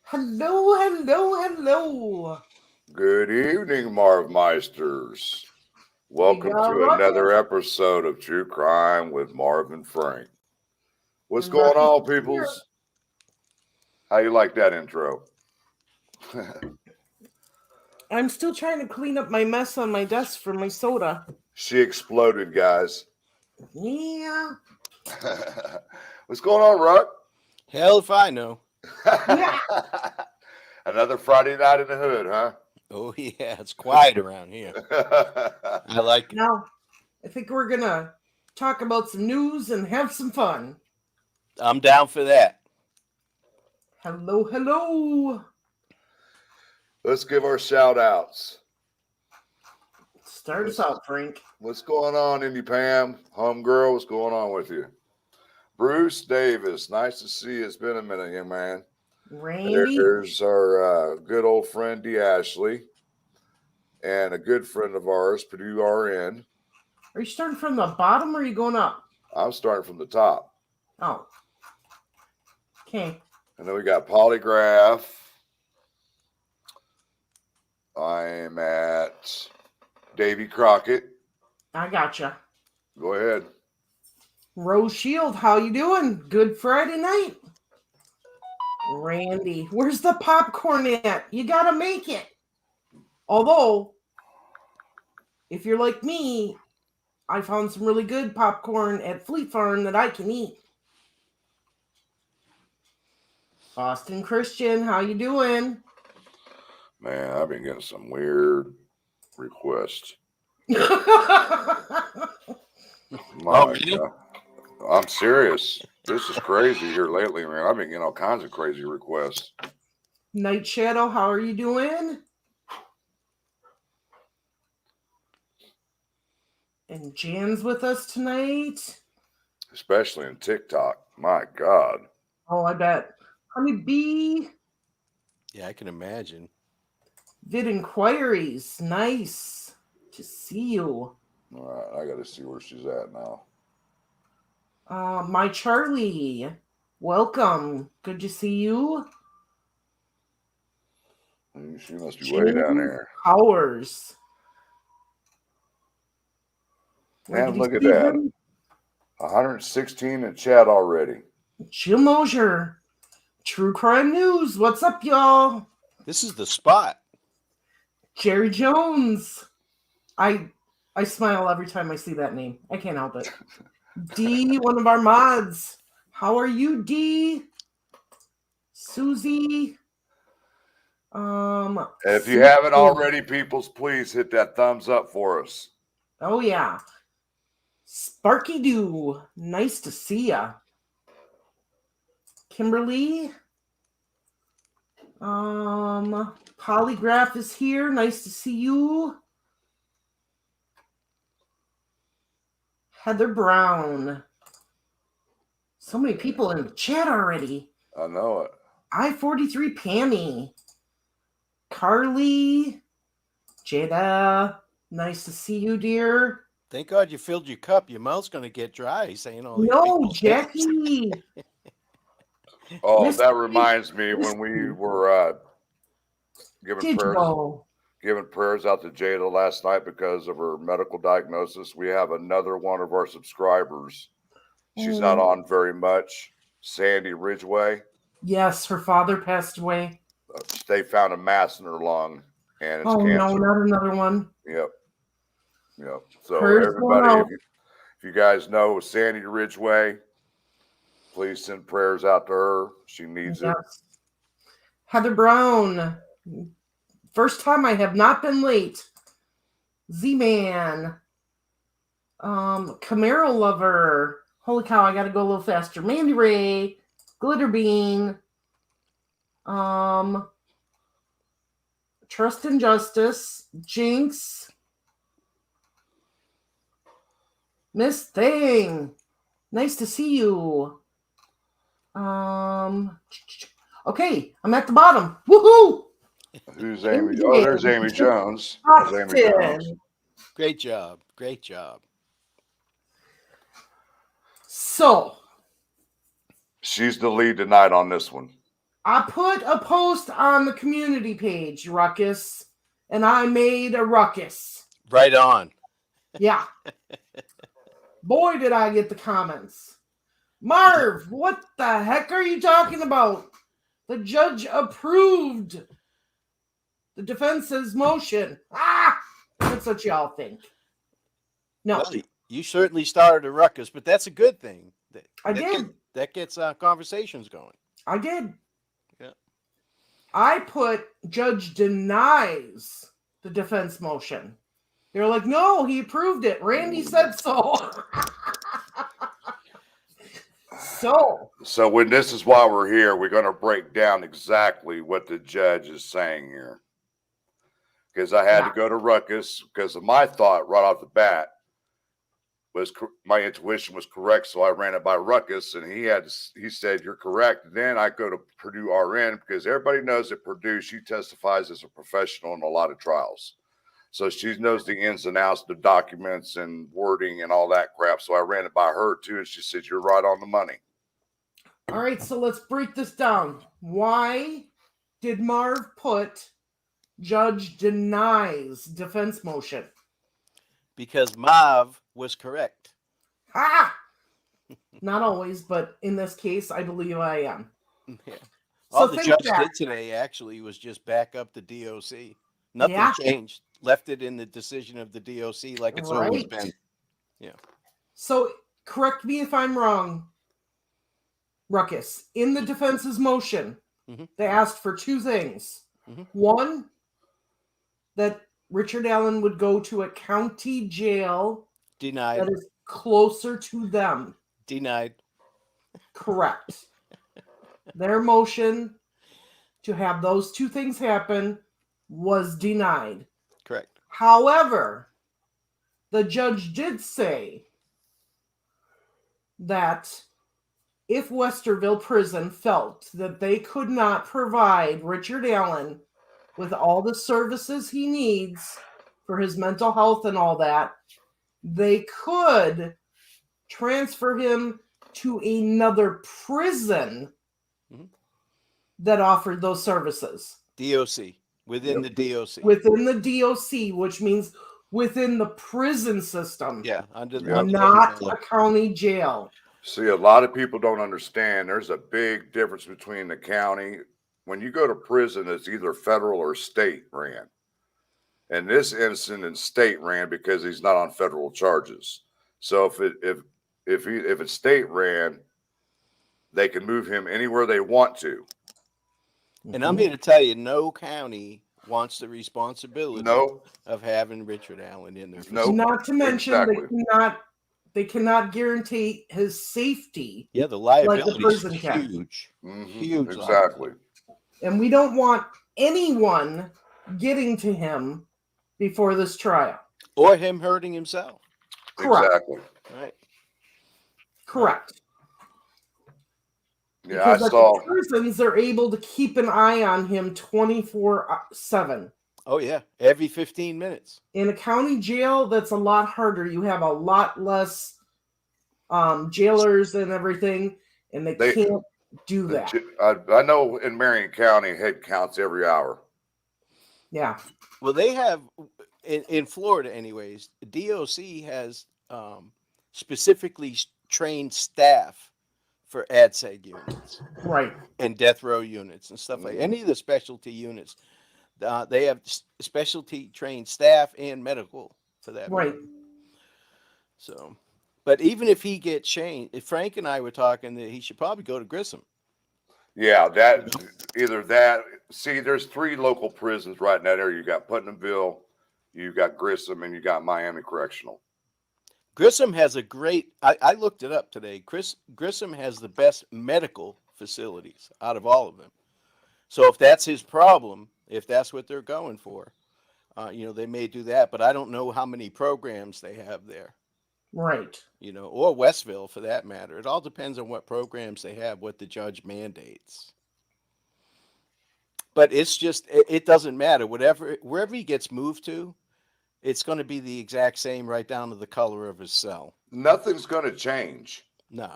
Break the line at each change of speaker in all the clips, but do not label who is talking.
Hello, hello, hello.
Good evening, Marv Meisters.
We
Welcome
got
to
Ruckus
another episode of True Crime with Marv and Frank. What's
and
going
Ruckus
on,
is here.
peoples? How you like that intro?
I'm still trying to clean up my mess on my desk from my soda.
She exploded, guys.
Yeah.
What's going on, Ruck?
Hell if I know.
Yeah.
Another Friday night in the hood, huh?
Oh, yeah, it's quiet around here. I like it.
Now, I think we're going to talk about some news and have some fun.
I'm down for that.
Hello, hello.
Let's give our shout outs.
Start us out, Frank.
What's going on, Indy Pam? Homegirl, what's going on with you? Bruce Davis, nice to see you. It's been a minute, young man.
Randy.
There's our good old friend D. Ashley and a good friend of ours, Purdue RN.
Are you starting from the bottom or are you going up?
I'm starting from the top.
Oh. Okay.
And then we got Polygraph. I'm at Davy Crockett.
I gotcha.
Go ahead.
Rose Shield, how you doing? Good Friday night. Randy, where's the popcorn at? You gotta make it. Although, if you're like me, I found some really good popcorn at Fleet Farm that I can eat. Boston Christian, how you doing?
Man, I've been getting some weird requests. My
really?
God. I'm serious. This is crazy here lately, man. I've been getting all kinds of crazy requests.
Night Shadow, how are you doing? And Jan's with us tonight.
Especially in TikTok. My God.
Oh, I bet. Honey Bee,
Yeah, I can imagine.
Vid Inquiries, nice to see you.
All right, I got to see where she's at now.
My Charlie, welcome. Good to see you.
She must be way down there.
Powers.
Man, look at that. 116 in chat already.
Jim Mosier, True Crime News. What's up, y'all?
This is the spot.
Jerry Jones. I smile every time I see that name. I can't help it. D, one of our mods. How are you, D? Susie.
If you haven't already, peoples, please hit that thumbs up for us.
Oh yeah. Sparky Doo. Nice to see ya. Kimberly. Polygraph is here. Nice to see you. Heather Brown. So many people in the chat already.
I know it.
I-43 Pammy. Carly. Jada. Nice to see you, dear.
Thank God you filled your cup. Your mouth's going to get dry saying all these
No,
people's names.
Jackie.
Oh,
Miss
that
P.
reminds me when we were giving prayers out to Jada last night because of her medical diagnosis. We have another one of our subscribers. She's not on very much. Sandy Ridgway.
Yes, her father passed away.
They found a mass in her lung, and it's
cancer.
cancer.
No, not another one.
Yep. So
Prayers
everybody, if you guys know Sandy Ridgway, please send prayers out to her. She needs it.
Heather Brown. First time I have not been late. Z-Man. Camaro Lover. Holy cow, I gotta go a little faster. Mandy Ray. Glitter Bean. Trust and Justice. Jinx. Miss Thing. Nice to see you. Okay, I'm at the bottom. Woohoo!
Who's Amy? Oh, there's Amy Jones. There's Amy Jones.
Great job. Great job.
So.
She's the lead tonight on this one.
I put a post on the community page, Ruckus, and I made a ruckus.
Right on.
Yeah. Boy, did I get the comments. Marv, what the heck are you talking about? The judge approved the defense's motion. Ah! That's what y'all think. No.
Well, you certainly started a ruckus, but that's a good thing.
I did.
That gets conversations going.
I did.
Yeah.
I put judge denies the defense motion. They're like, no, he approved it. Randy said so.
So when this is why we're here, we're going to break down exactly what the judge is saying here. Because I had to go to Ruckus because of my thought right off the bat was my intuition was correct. So I ran it by Ruckus and he said, you're correct. Then I go to Purdue RN because everybody knows at Purdue, she testifies as a professional in a lot of trials. So she knows the ins and outs, the documents and wording and all that crap. So I ran it by her too. And she said, you're right on the money.
All right, so let's break this down. Why did Marv put judge denies defense motion?
Because Marv was correct.
Ah! Not always, but in this case, I believe I am.
Yeah.
So
All the judge
back.
did today actually was just back up the DOC. Nothing changed. Left it in the decision of the DOC like it's always been. Yeah.
So correct me if I'm wrong, Ruckus. In the defense's motion, they asked for two things. One, that Richard Allen would go to a county jail
Denied.
that is closer to them.
Denied.
Correct. Their motion to have those two things happen was denied.
Correct.
However, the judge did say that if Westerville Prison felt that they could not provide Richard Allen with all the services he needs for his mental health and all that, they could transfer him to another prison that offered those services.
DOC. Within the DOC.
Within the DOC, which means within the prison system.
Yeah.
Not a county jail.
See, a lot of people don't understand there's a big difference between the county. When you go to prison, it's either federal or state ran. And this incident, state ran because he's not on federal charges. So if it's state ran, they can move him anywhere they want to.
And I'm here to tell you, no county wants the responsibility of having Richard Allen in there.
Not to mention they cannot guarantee his safety.
Yeah, the liability
like the prison
is
can.
huge. Huge.
Exactly.
And we don't want anyone getting to him before this trial.
Or him hurting himself.
Correct.
Exactly.
Right.
Correct.
Yeah,
because
I saw.
The prisons are able to keep an eye on him 24/7.
Oh yeah, every 15 minutes.
In a county jail, that's a lot harder. You have a lot less jailers and everything, and they can't do that.
I know in Marion County, head counts every hour.
Yeah.
Well, they have in Florida, anyways. The DOC has specifically trained staff for ADSEG units,
right,
and death row units and stuff like any of the specialty units. They have specialty trained staff and medical for that.
Right.
So, but even if he gets changed, if Frank and I were talking that he should probably go to Grissom.
Yeah, either that. See, there's 3 local prisons right in that area. You got Putnamville, you got Grissom, and you got Miami Correctional.
Grissom has a great, I looked it up today. Grissom has the best medical facilities out of all of them. So if that's his problem, if that's what they're going for, they may do that. But I don't know how many programs they have there.
Right.
Or Westville for that matter. It all depends on what programs they have, what the judge mandates. But it's just, it doesn't matter. Wherever he gets moved to, it's going to be the exact same right down to the color of his cell.
Nothing's going to change.
No.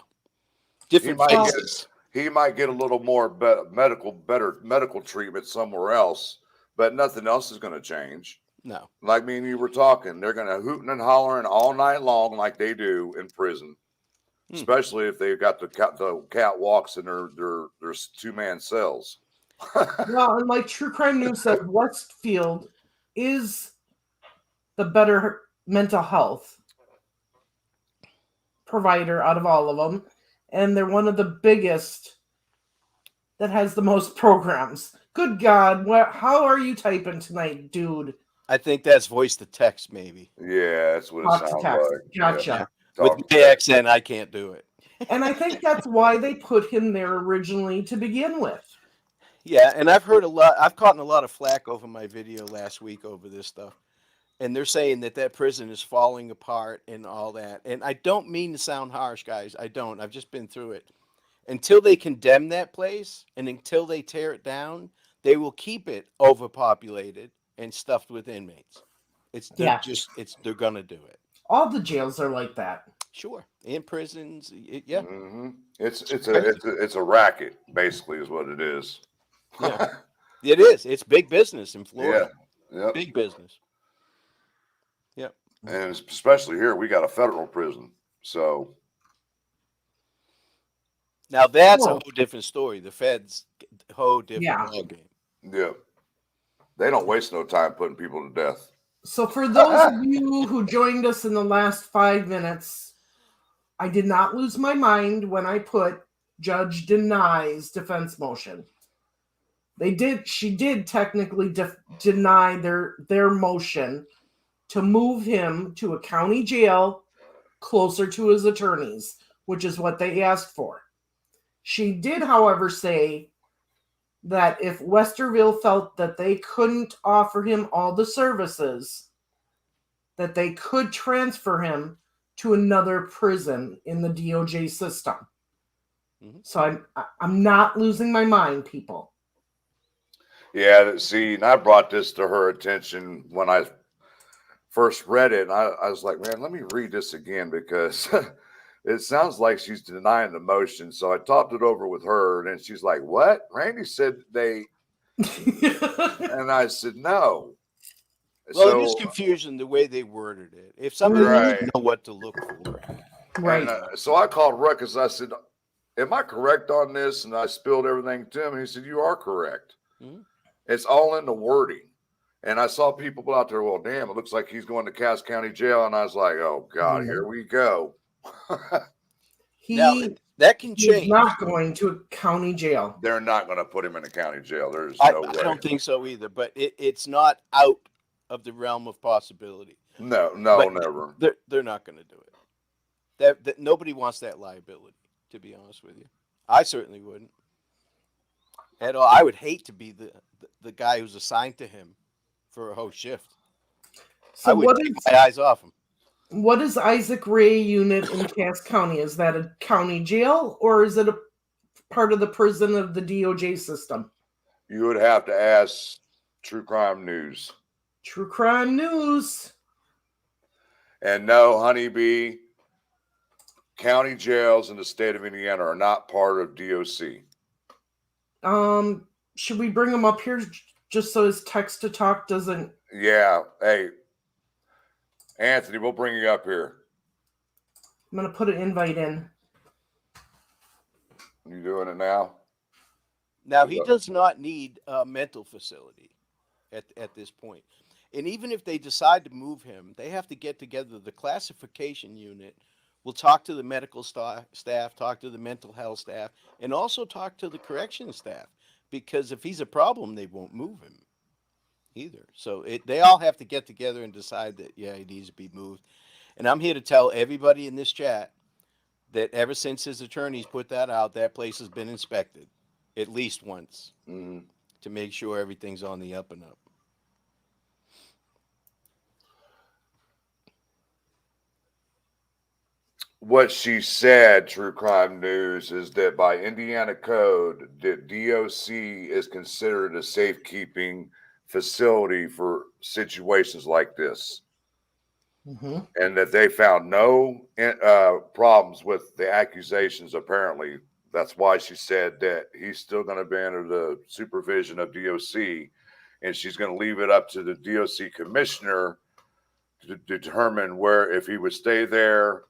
Different faces.
he might get a little more better medical treatment somewhere else, but nothing else is going to change.
No.
Like me and you were talking, they're going to hooting and hollering all night long like they do in prison, especially if they've got the catwalks in their 2-man cells.
Well, and like True Crime News says, Westfield is the better mental health provider out of all of them, and they're one of the biggest that has the most programs. Good God, how are you typing tonight, dude?
I think that's voice to text, maybe.
Yeah, that's what it sounds like.
Gotcha.
Yeah. With my accent, I can't do it.
And I think that's why they put him there originally to begin with.
Yeah, and I've heard a lot. I've gotten a lot of flack over my video last week over this stuff. And they're saying that prison is falling apart and all that. And I don't mean to sound harsh, guys. I don't. I've just been through it. Until they condemn that place and until they tear it down, they will keep it overpopulated and stuffed with inmates. They're going to do it.
All the jails are like that.
Sure. In prisons. Yeah.
Mm-hmm. It's a racket, basically, is what it is.
Yeah. It is. It's big business in Florida.
Yeah. Yep.
Big business. Yep.
And especially here, we got a federal prison. So
now that's a whole different story. The feds, whole different ball game.
Yeah. They don't waste no time putting people to death.
So for those of you who joined us in the last 5 minutes, I did not lose my mind when I put judge denies defense motion. She did technically deny their motion to move him to a county jail closer to his attorneys, which is what they asked for. She did, however, say that if Westerville felt that they couldn't offer him all the services, that they could transfer him to another prison in the DOJ system. Mm-hmm. So I'm not losing my mind, people.
Yeah, see, and I brought this to her attention when I first read it, and I was like, man, let me read this again because it sounds like she's denying the motion. So I talked it over with her, and she's like, what? Randy said they... And I said, no.
Well, it is confusion the way they worded it. If somebody doesn't know what to look for.
Right.
And, so I called Ruckus. I said, am I correct on this? And I spilled everything to him. And he said, you are correct. Mm-hmm. It's all in the wording. And I saw people out there, well, damn, it looks like he's going to Cass County Jail. And I was like, oh, God, here we go.
Now, that can change.
He's not going to a county jail.
They're not going to put him in a county jail. There's no way.
I don't think so either. But it's not out of the realm of possibility.
No, never.
They're not going to do it. That nobody wants that liability, to be honest with you. I certainly wouldn't. At all. I would hate to be the guy who's assigned to him for a whole shift. So I would take my eyes off him.
What is Isaac Ray unit in Cass County? Is that a county jail or is it a part of the prison of the DOJ system?
You would have to ask True Crime News.
True Crime News.
And no, Honeybee, county jails in the state of Indiana are not part of DOC.
Should we bring him up here just so his text to talk doesn't?
Yeah. Hey, Anthony, we'll bring you up here.
I'm going to put an invite in.
You doing it now?
Now, he does not need a mental facility at this point. And even if they decide to move him, they have to get together the classification unit. We'll talk to the medical staff, talk to the mental health staff, and also talk to the corrections staff. Because if he's a problem, they won't move him either. So they all have to get together and decide that, yeah, he needs to be moved. And I'm here to tell everybody in this chat that ever since his attorneys put that out, that place has been inspected at least once to make sure everything's on the up and up.
What she said, True Crime News, is that by Indiana code, the DOC is considered a safekeeping facility for situations like this. Mm-hmm. And that they found no problems with the accusations apparently that's why she said that he's still going to be under the supervision of DOC, and she's going to leave it up to the DOC commissioner to determine if he would stay there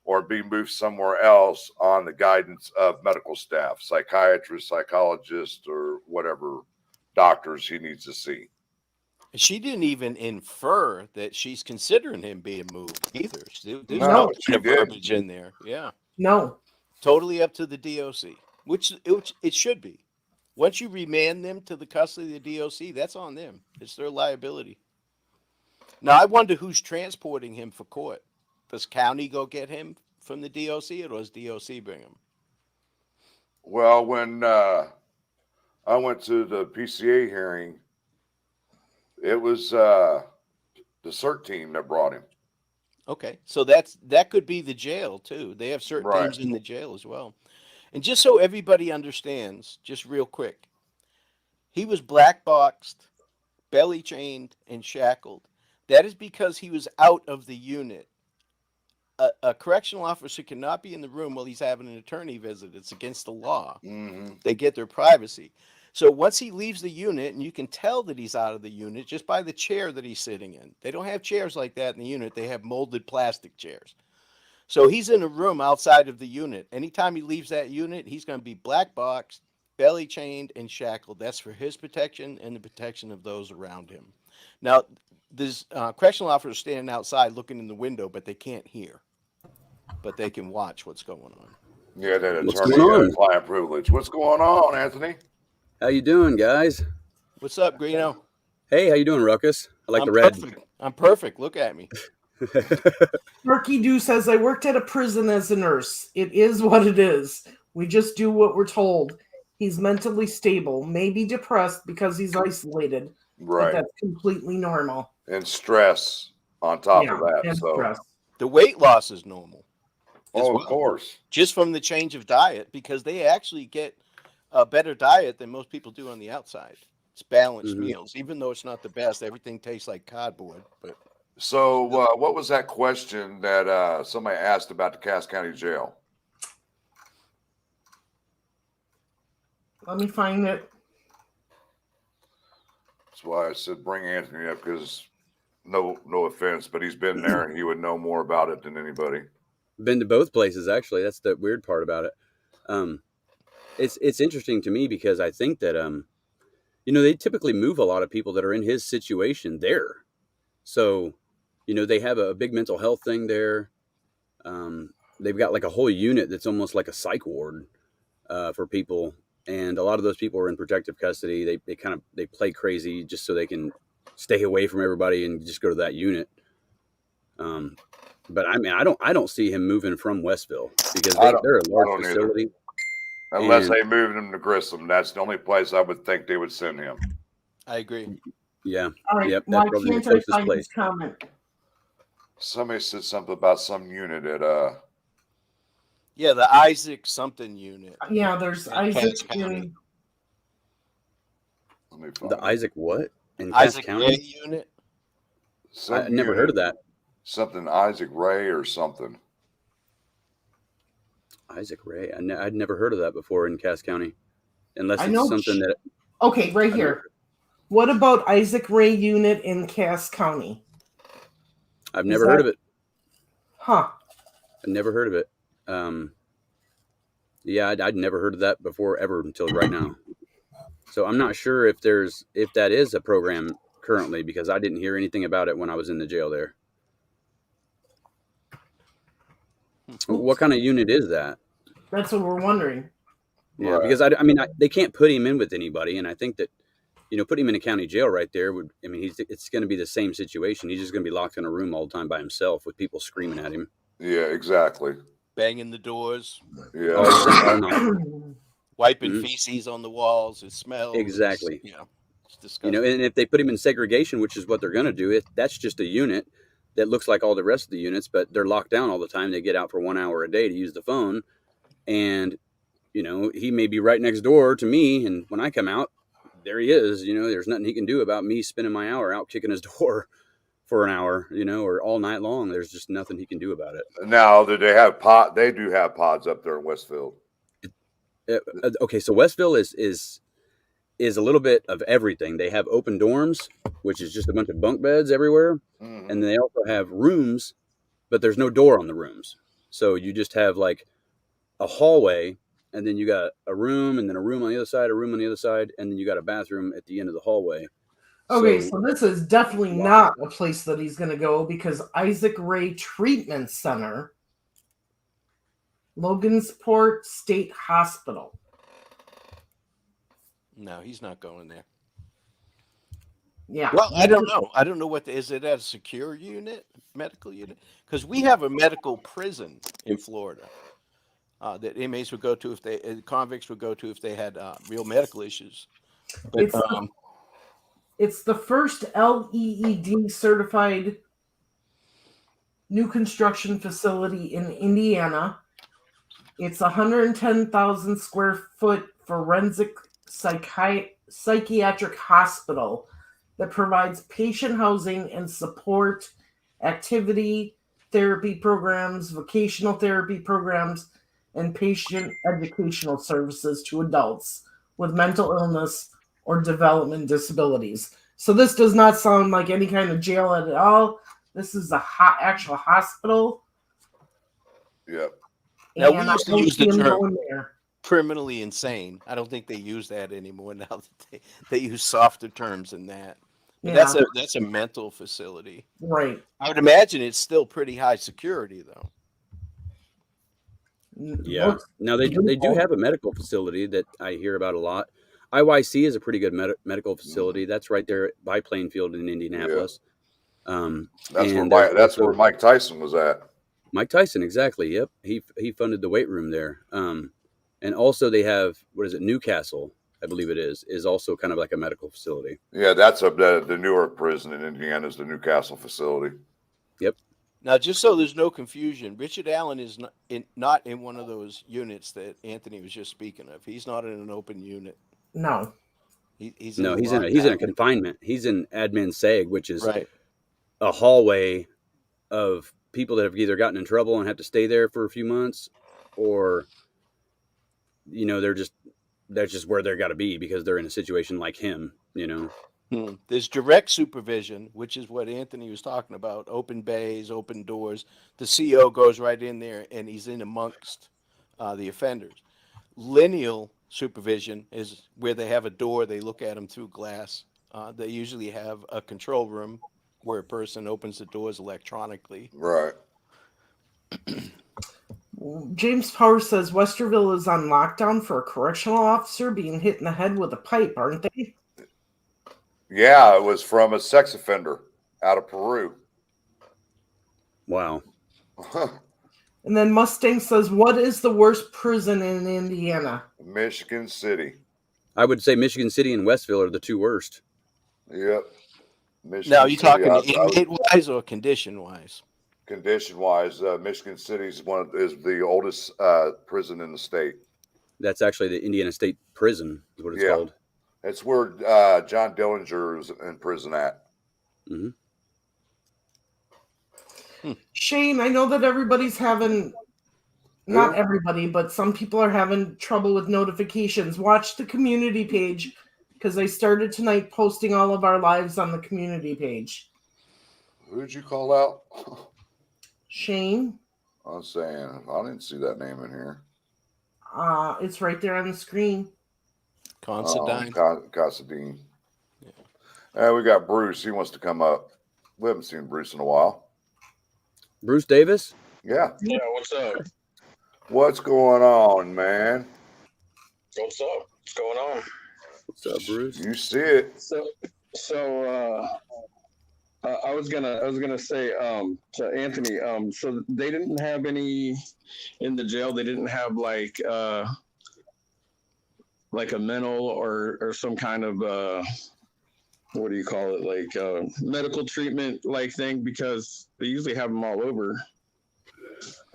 or be moved somewhere else on the guidance of medical staff, psychiatrists, psychologists, or whatever doctors he needs to see.
She didn't even infer that she's considering him being moved either. There's
No, she
verbiage in there. Yeah.
No.
Totally up to the DOC, which it should be. Once you remand them to the custody of the DOC, that's on them. It's their liability. Now, I wonder who's transporting him for court. Does county go get him from the DOC, or does DOC bring him?
Well, when I went to the PCA hearing, it was the CERT team that brought him.
Okay, so that could be the jail too. They have certain teams in the jail as well. And just so everybody understands, just real quick, he was black boxed, belly chained, and shackled. That is because he was out of the unit. A correctional officer cannot be in the room while he's having an attorney visit. It's against the law.
Mm-hmm.
They get their privacy. So once he leaves the unit, and you can tell that he's out of the unit just by the chair that he's sitting in. They don't have chairs like that in the unit. They have molded plastic chairs. So he's in a room outside of the unit. Anytime he leaves that unit, he's going to be black boxed, belly chained, and shackled. That's for his protection and the protection of those around him. Now, there's correctional officers standing outside looking in the window, but they can't hear. But they can watch what's going on.
Yeah, that attorney client privilege. What's going on, Anthony?
How you doing, guys?
What's up, Greeno?
Hey, how you doing, Ruckus? I like the red.
Perfect. I'm perfect. Look at me.
Murky Doo says, I worked at a prison as a nurse. It is what it is. We just do what we're told. He's mentally stable, maybe depressed because he's isolated.
Right.
But that's completely normal.
And stress on top of that.
And
so
stress.
The weight loss is normal.
Oh, of course.
Just from the change of diet, because they actually get a better diet than most people do on the outside. It's balanced meals, even though it's not the best. Everything tastes like cardboard. But
so, what was that question that somebody asked about the Cass County Jail?
Let me find it.
That's why I said bring Anthony up, because no offense, but he's been there and he would know more about it than anybody.
Been to both places, actually. That's the weird part about it. It's interesting to me because I think that they typically move a lot of people that are in his situation there. So, they have a big mental health thing there. They've got like a whole unit that's almost like a psych ward for people, and a lot of those people are in protective custody. They play crazy just so they can stay away from everybody and just go to that unit. But I mean, I don't see him moving from Westville because they're a large facility.
Either. Unless they moved him to Grissom, that's the only place I would think they would send him.
I agree.
Yeah.
All right.
Yep.
Why
That's probably the
can't I
closest
find
place.
this comment?
Somebody said something about some unit at
Yeah, the Isaac something unit.
Yeah, there's Isaac in
let me find
The
it.
Isaac what? In Cass
Isaac
County?
Ray unit.
I never heard of that.
Something Isaac Ray or something.
Isaac Ray. I'd never heard of that before in Cass County, unless
I
it's
know
something that.
Okay, right here. What about Isaac Ray unit in Cass County?
I've never heard of it.
Huh.
I've never heard of it. Yeah, I'd never heard of that before ever until right now. So I'm not sure if that is a program currently, because I didn't hear anything about it when I was in the jail there. What kind of unit is that?
That's what we're wondering.
Yeah,
Right.
because they can't put him in with anybody, and I think that put him in a county jail right there would. I mean, it's going to be the same situation. He's just going to be locked in a room all the time by himself with people screaming at him.
Yeah, exactly.
Banging the doors,
Yeah.
Oh, no.
wiping feces on the walls. It smells.
Exactly.
It's disgusting.
And if they put him in segregation, which is what they're going to do, that's just a unit that looks like all the rest of the units, but they're locked down all the time. They get out for 1 hour a day to use the phone, and he may be right next door to me, and when I come out, there he is. There's nothing he can do about me spending my hour out kicking his door for an hour, or all night long. There's just nothing he can do about it.
Now, do they have pod? They do have pods up there in Westfield.
Okay, so Westville is a little bit of everything. They have open dorms, which is just a bunch of bunk beds everywhere, and they also have rooms, but there's no door on the rooms. So you just have like a hallway, and then you got a room, and then a room on the other side, a room on the other side, and then you got a bathroom at the end of the hallway.
Okay, so this is definitely not a place that he's going to go, because Isaac Ray Treatment Center, Logansport State Hospital.
No, he's not going there.
Yeah.
Well, I don't know. I don't know is it at a secure unit, medical unit? Because we have a medical prison in Florida that inmates would go to convicts would go to if they had real medical issues. But,
it's the first LEED certified new construction facility in Indiana. It's 110,000 square foot forensic psychiatric hospital that provides patient housing and support, activity therapy programs, vocational therapy programs, and patient educational services to adults with mental illness or development disabilities. So this does not sound like any kind of jail at all. This is a actual hospital.
Yep.
Now, we used to use the term criminally insane. I don't think they use that anymore now that they use softer terms than that. But that's a mental facility.
Right.
I would imagine it's still pretty high security, though.
Yeah. Now, they do have a medical facility that I hear about a lot. IYC is a pretty good medical facility. That's right there by Plainfield in Indianapolis.
Yeah. That's where Mike Tyson was at.
Mike Tyson, exactly. Yep. He funded the weight room there. And also they have, Newcastle, I believe it is also kind of like a medical facility.
Yeah, that's the Newark prison in Indiana is the Newcastle facility.
Yep.
Now, just so there's no confusion, Richard Allen is not in one of those units that Anthony was just speaking of. He's not in an open unit.
No.
He's
in a confinement. He's in admin seg, which is
right.
A hallway of people that have either gotten in trouble and have to stay there for a few months, or that's just where they're got to be because they're in a situation like him.
There's direct supervision, which is what Anthony was talking about. Open bays, open doors. The CO goes right in there and he's in amongst the offenders. Lineal supervision is where they have a door. They look at them through glass. They usually have a control room where a person opens the doors electronically.
Right.
James Power says Westerville is on lockdown for a correctional officer being hit in the head with a pipe, aren't they?
Yeah, it was from a sex offender out of Peru.
Wow.
And then Mustang says, what is the worst prison in Indiana?
Michigan City.
I would say Michigan City and Westville are the two worst.
Yep.
Now, are you talking inmate-wise or condition-wise?
Condition-wise, Michigan City is the oldest prison in the state.
That's actually the Indiana State Prison, is what it's called.
It's where John Dillinger is in prison at.
Mm-hmm.
Shane, I know that everybody's having, not everybody, but some people are having trouble with notifications. Watch the community page, because I started tonight posting all of our lives on the community page.
Who'd you call out?
Shane.
I'm saying, I didn't see that name in here.
It's right there on the screen.
Considine.
Considine. Yeah. We got Bruce. He wants to come up. We haven't seen Bruce in a while.
Bruce Davis?
Yeah.
Yeah, what's up?
What's going on, man?
What's up? What's going on?
What's up, Bruce?
You see it.
So I was gonna say to Anthony, so they didn't have any in the jail, they didn't have like a mental or some kind of what do you call it, like medical treatment like thing, because they usually have them all over,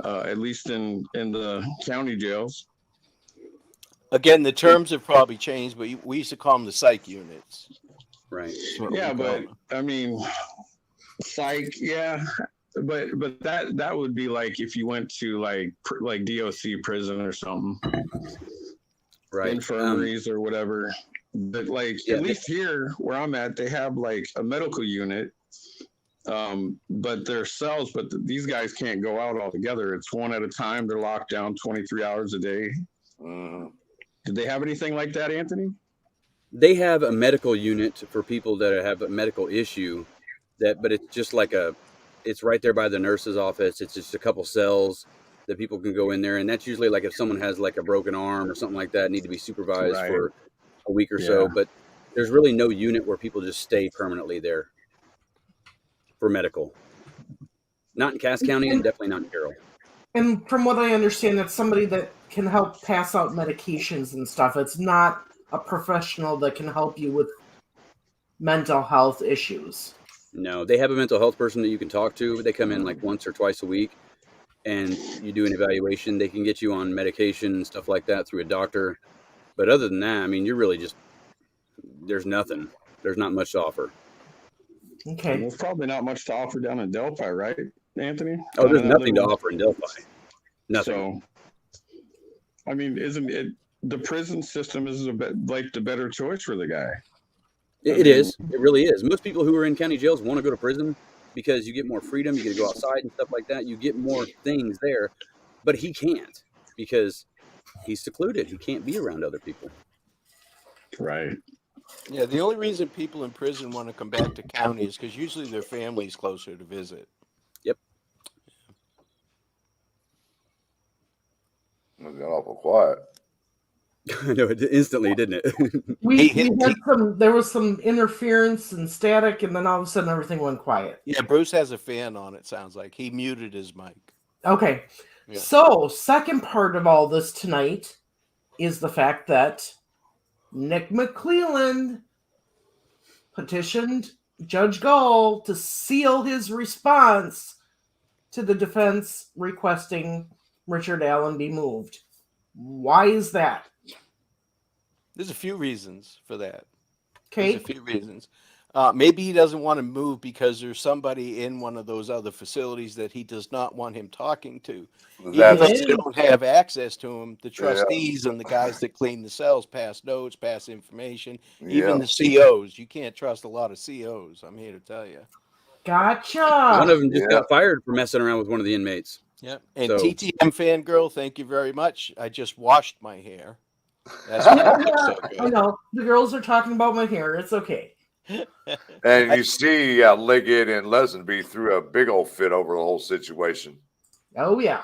at least in the county jails.
Again, the terms have probably changed, but we used to call them the psych units.
Right.
Yeah, but I mean, psych, yeah, but that would be like if you went to like DOC prison or something. infirmaries or whatever. But like at least here where I'm at, they have like a medical unit. But their cells, but these guys can't go out altogether. It's one at a time. They're locked down 23 hours a day. Did they have anything like that, Anthony?
They have a medical unit for people that have a medical issue, but it's just like it's right there by the nurse's office. It's just a couple cells that people can go in there. And that's usually like if someone has like a broken arm or something like that, need to be supervised for a week or so. But there's really no unit where people just stay permanently there for medical. Not in Cass County and definitely not in Carroll.
And from what I understand, that's somebody that can help pass out medications and stuff. It's not a professional that can help you with mental health issues.
No, they have a mental health person that you can talk to. They come in like once or twice a week and you do an evaluation. They can get you on medication and stuff like that through a doctor. But other than that, I mean, you're really just, there's nothing. There's not much to offer.
Okay.
There's probably not much to offer down in Delphi, right, Anthony?
Oh, there's nothing to offer in Delphi. Nothing.
So, I mean, isn't it, the prison system is like the better choice for the guy?
It is. It really is. Most people who are in county jails want to go to prison because you get more freedom. You get to go outside and stuff like that. You get more things there. But he can't because he's secluded. He can't be around other people.
Right.
Yeah, the only reason people in prison want to come back to county is because usually their family's closer to visit.
Yep.
It got awful quiet.
I know, it instantly, didn't it?
There was some interference and static, and then all of a sudden everything went quiet.
Yeah, Bruce has a fan on, it sounds like. He muted his mic.
Okay.
Yeah.
So, second part of all this tonight is the fact that Nick Mcleland petitioned Judge Gull to seal his response to the defense requesting Richard Allen be moved. Why is that?
There's a few reasons for that.
Okay.
There's a few reasons. Maybe he doesn't want to move because there's somebody in one of those other facilities that he does not want him talking to. Even though they don't have access to him, the trustees and the guys that clean the cells pass notes, pass information, even the COs. You can't trust a lot of COs, I'm here to tell you.
Gotcha.
One of them just got fired for messing around with one of the inmates.
Yep. And so, TTM fangirl, thank you very much. I just washed my hair. That's so good.
I know. The girls are talking about my hair. It's okay.
And you see Liggett and Lesenby threw a big old fit over the whole situation.
Oh, yeah.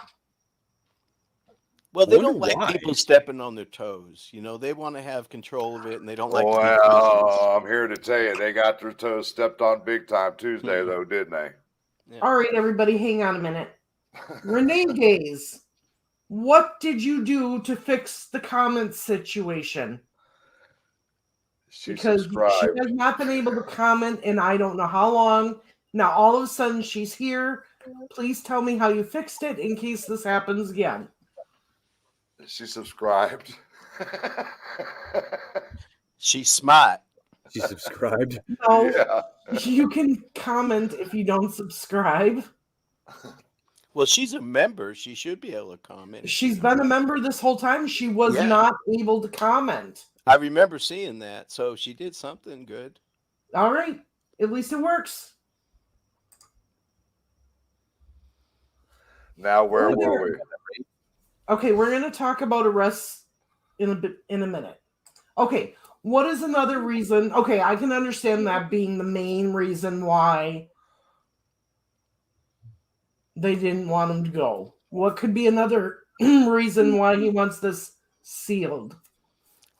Well, they don't like people stepping on their toes. You know, they want to have control of it, and they don't like
I'm here to tell you, they got their toes stepped on big time Tuesday, though, didn't they?
Yeah. All right, everybody, hang on a minute. Renee Gaze, what did you do to fix the comment situation? Because she has not been able to comment, and I don't know how long. Now, all of a sudden, she's here. Please tell me how you fixed it in case this happens again.
She subscribed.
She's smart.
She subscribed.
No, you can comment if you don't subscribe.
Well, she's a member. She should be able to comment.
She's been a member this whole time. She was not able to comment.
I remember seeing that. So she did something good.
All right. At least it works.
Now, where were we?
Okay, we're going to talk about arrests in a minute. Okay, what is another reason? Okay, I can understand that being the main reason why they didn't want him to go. What could be another reason why he wants this sealed?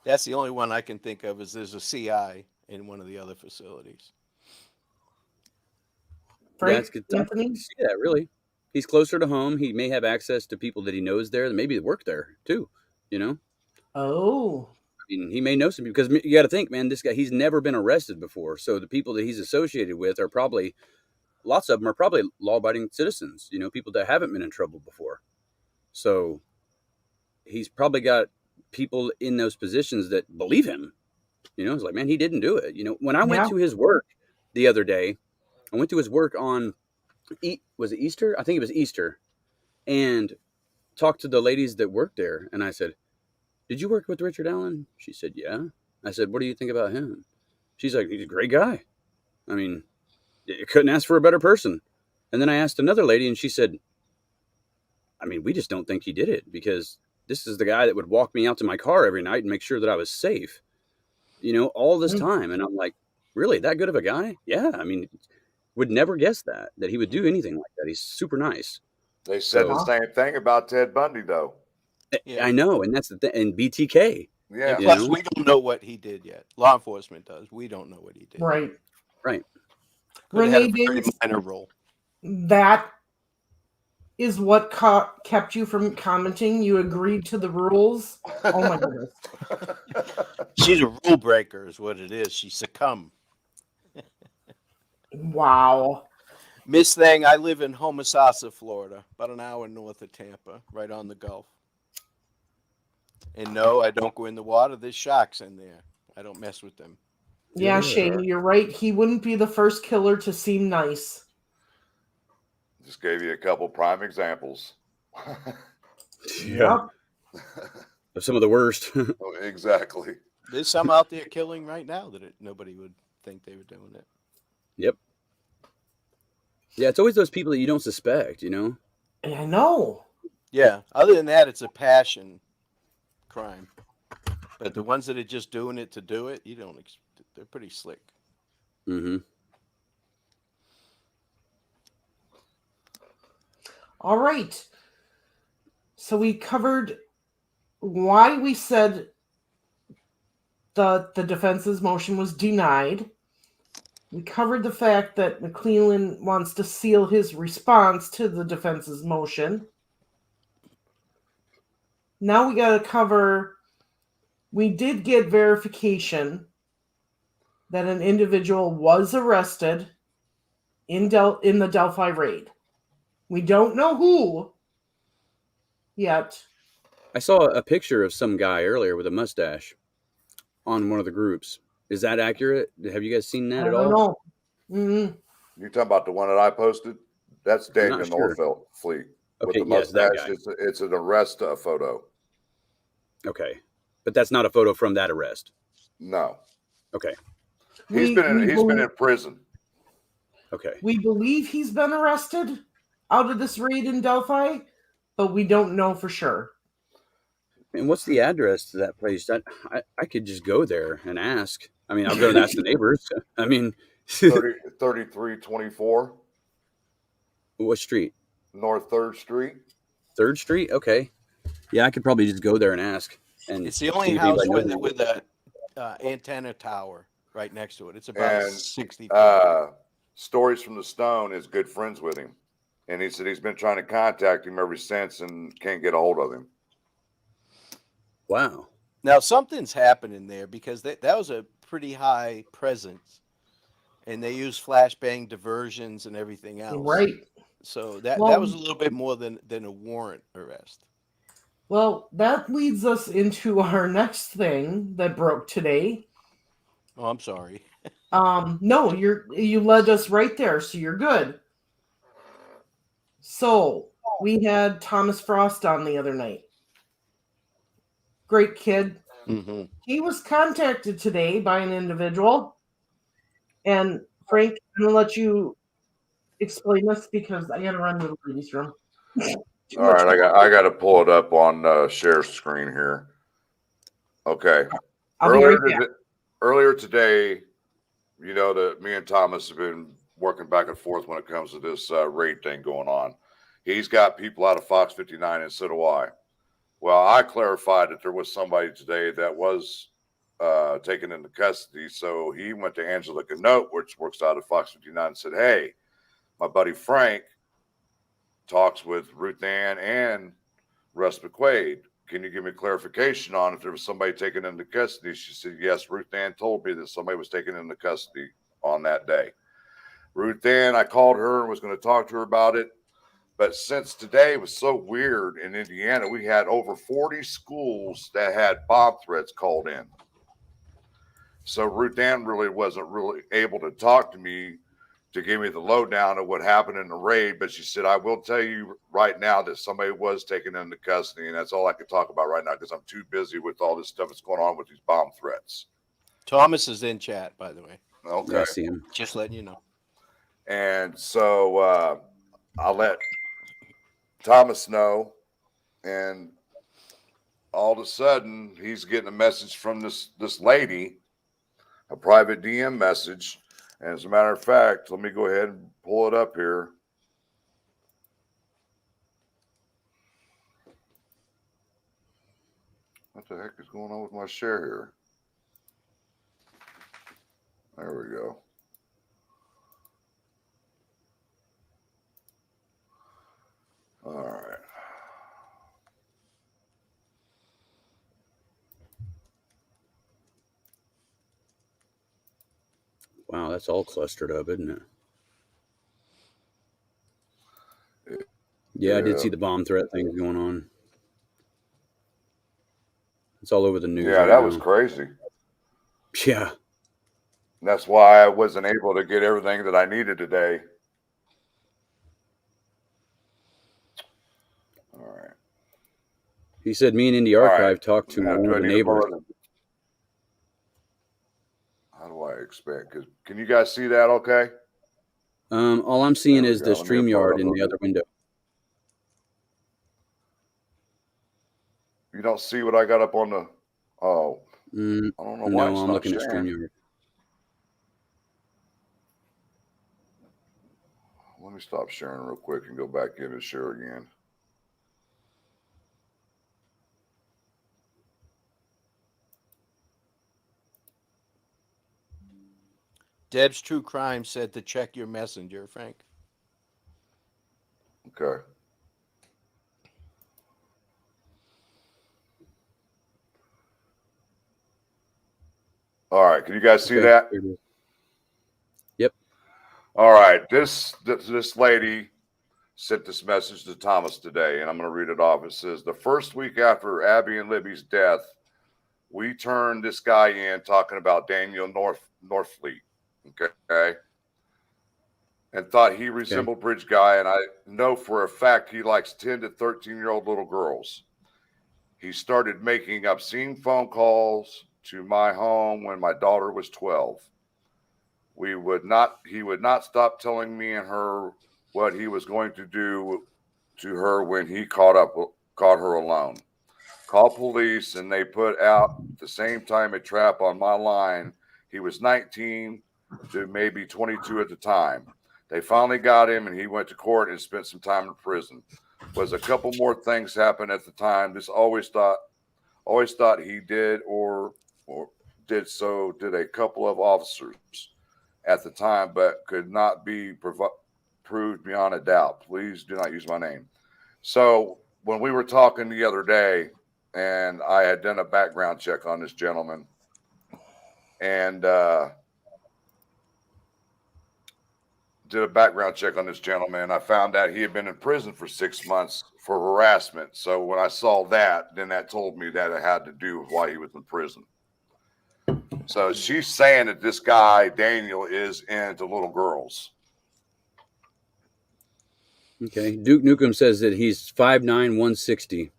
That's the only one I can think of is there's a CI in one of the other facilities.
Frank, Anthony?
Yeah, really. He's closer to home. He may have access to people that he knows there that maybe work there too, you know?
Oh.
I mean, he may know some people because you got to think, man, this guy, he's never been arrested before. So the people that he's associated with are probably, lots of them are probably law-abiding citizens, you know, people that haven't been in trouble before. So he's probably got people in those positions that believe him. You know, it's like, man, he didn't do it. You know, when I went to his work the other day, I went to his work on, was it Easter? I think it was Easter. And talked to the ladies that worked there. And I said, did you work with Richard Allen? She said, yeah. I said, what do you think about him? She's like, he's a great guy. I mean, you couldn't ask for a better person. And then I asked another lady, and she said, I mean, we just don't think he did it, because this is the guy that would walk me out to my car every night and make sure that I was safe, all this time. And I'm like, really, that good of a guy? Yeah. I mean, would never guess that he would do anything like that. He's super nice.
They said the same thing about Ted Bundy, though.
Yeah. I know. And that's the thing. And BTK.
Yeah.
And plus, we don't know what he did yet. Law enforcement does. We don't know what he did.
Right.
Renee Davis, minor role.
That is what kept you from commenting. You agreed to the rules. Oh my goodness.
She's a rule breaker, is what it is. She succumbed.
Wow.
Miss Thing, I live in Homosassa, Florida, about an hour north of Tampa, right on the Gulf. And no, I don't go in the water. There's sharks in there. I don't mess with them.
Yeah, Shane, you're right. He wouldn't be the first killer to seem nice.
Just gave you a couple prime examples.
Yeah. Some of the worst.
Exactly.
There's some out there killing right now that nobody would think they were doing it.
Yep. Yeah, it's always those people that you don't suspect,
I know.
Yeah. Other than that, it's a passion crime. But the ones that are just doing it to do it, they're pretty slick.
Mm-hmm.
All right. So we covered why we said the defense's motion was denied. We covered the fact that McCleland wants to seal his response to the defense's motion. Now we got to cover, we did get verification that an individual was arrested in the Delphi raid. We don't know who yet.
I saw a picture of some guy earlier with a mustache on one of the groups. Is that accurate? Have you guys seen that at all?
I don't know. Mm-hmm.
You talking about the one that I posted? That's Daniel
sure.
Norfleet.
Okay,
with the
yes, that
mustache.
guy.
It's an arrest photo.
Okay, but that's not a photo from that arrest.
No.
Okay.
He's been in prison.
Okay.
We believe he's been arrested out of this raid in Delphi, but we don't know for sure.
And what's the address to that place? I could just go there and ask. I mean, I'll go and ask the neighbors. I mean,
3324
what street?
North 3rd Street.
3rd Street? Okay. Yeah, I could probably just go there and ask. And
it's the only house with a antenna tower right next to it. It's about 60 feet.
Stories from the Stone is good friends with him. And he said he's been trying to contact him ever since and can't get a hold of him.
Wow.
Now, something's happening there because that was a pretty high presence. And they use flashbang diversions and everything else.
Right.
So that was a little bit more than a warrant arrest.
Well, that leads us into our next thing that broke today.
Oh, I'm sorry.
No, you led us right there, so you're good. So we had Thomas Frost on the other night. Great kid.
Mm-hmm.
He was contacted today by an individual. And Frank, I'm going to let you explain this because I got to run to the ladies' room.
All right, I got to pull it up on share screen here. Okay. Earlier today, that me and Thomas have been working back and forth when it comes to this raid thing going on. He's got people out of Fox 59, and so do I. Well, I clarified that there was somebody today that was taken into custody. So he went to Angelica Note, which works out of Fox 59, and said, hey, my buddy Frank talks with Ruth Ann and Russ McQuaid. Can you give me clarification on if there was somebody taken into custody? She said, yes, Ruth Ann told me that somebody was taken into custody on that day. Ruth Ann, I called her and was going to talk to her about it. But since today was so weird in Indiana, we had over 40 schools that had bomb threats called in. So Ruth Ann really wasn't able to talk to me to give me the lowdown of what happened in the raid. But she said, I will tell you right now that somebody was taken into custody, and that's all I can talk about right now because I'm too busy with all this stuff that's going on with these bomb threats.
Thomas is in chat, by the way.
Okay.
Yeah, I see him.
Just letting you know.
And so I'll let Thomas know, and all of a sudden he's getting a message from this lady, a private DM message. And as a matter of fact, let me go ahead and pull it up here. What the heck is going on with my share here? There we go. All right.
Wow, that's all clustered up, isn't it? Yeah, I did see the bomb threat things going on. It's all over the news.
Yeah,
right
that
now.
was crazy.
Yeah.
And that's why I wasn't able to get everything that I needed today. All right.
He said me and Indie Archive talked to one of the neighbors.
How do I expect? Can you guys see that okay?
All I'm seeing is the StreamYard in the other window.
You don't see what I got up on the... Oh. I don't know why
No, I'm looking at StreamYard.
Let me stop sharing real quick and go back in and share again.
Deb's True Crime said to check your messenger, Frank.
Okay. All right. Can you guys see that?
Yep.
All right. This lady sent this message to Thomas today, and I'm going to read it off. It says, the first week after Abby and Libby's death, we turned this guy in talking about Daniel Norfleet. Okay. And thought he resembled Bridge Guy, and I know for a fact he likes 10 to 13-year-old little girls. He started making obscene phone calls to my home when my daughter was 12. He would not stop telling me and her what he was going to do to her when he caught her alone. Call police, and they put out at the same time a trap on my line. He was 19 to maybe 22 at the time. They finally got him, and he went to court and spent some time in prison. Was a couple more things happened at the time. This always thought he did or did a couple of officers at the time, but could not be proved beyond a doubt. Please do not use my name. So when we were talking the other day, and I had done a background check on this gentleman, and I found out he had been in prison for 6 months for harassment. So when I saw that, then that told me that it had to do with why he was in prison. So she's saying that this guy, Daniel, is into little girls.
Okay. Duke Nukem says that he's 5'9", 160.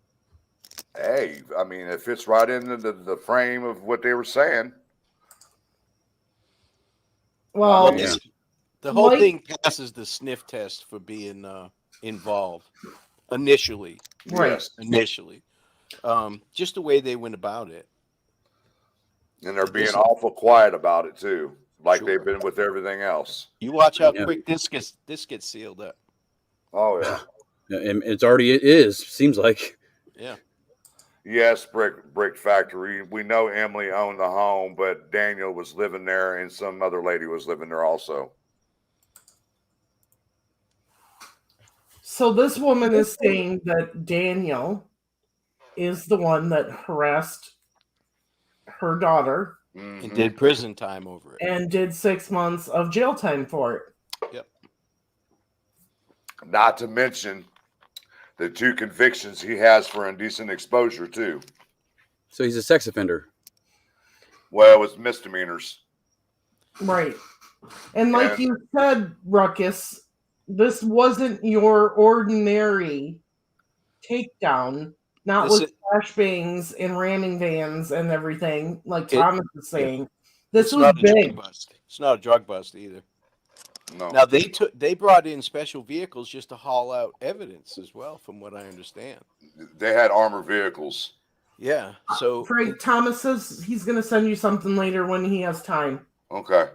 Hey, I mean, it fits right into the frame of what they were saying.
Well,
the whole thing passes the sniff test for being involved initially.
Right.
Yes.
Initially. Just the way they went about it.
And they're being awful quiet about it too, like they've been with everything else.
You watch how quick this gets sealed up.
Oh yeah.
And it is. Seems like.
Yeah.
Yes, brick factory. We know Emily owned the home, but Daniel was living there, and some other lady was living there also.
So this woman is saying that Daniel is the one that harassed her daughter
and did prison time over it,
and did 6 months of jail time for it.
Yep.
Not to mention the 2 convictions he has for indecent exposure too.
So he's a sex offender.
Well, it was misdemeanors.
Right. And like you said, Ruckus, this wasn't your ordinary takedown, not with flashbangs and ramming vans and everything, like Thomas is saying. This was big.
It's not a drug bust either.
No.
Now they brought in special vehicles just to haul out evidence as well, from what I understand.
They had armored vehicles.
Yeah. So
Frank Thomas says he's going to send you something later when he has time.
Okay.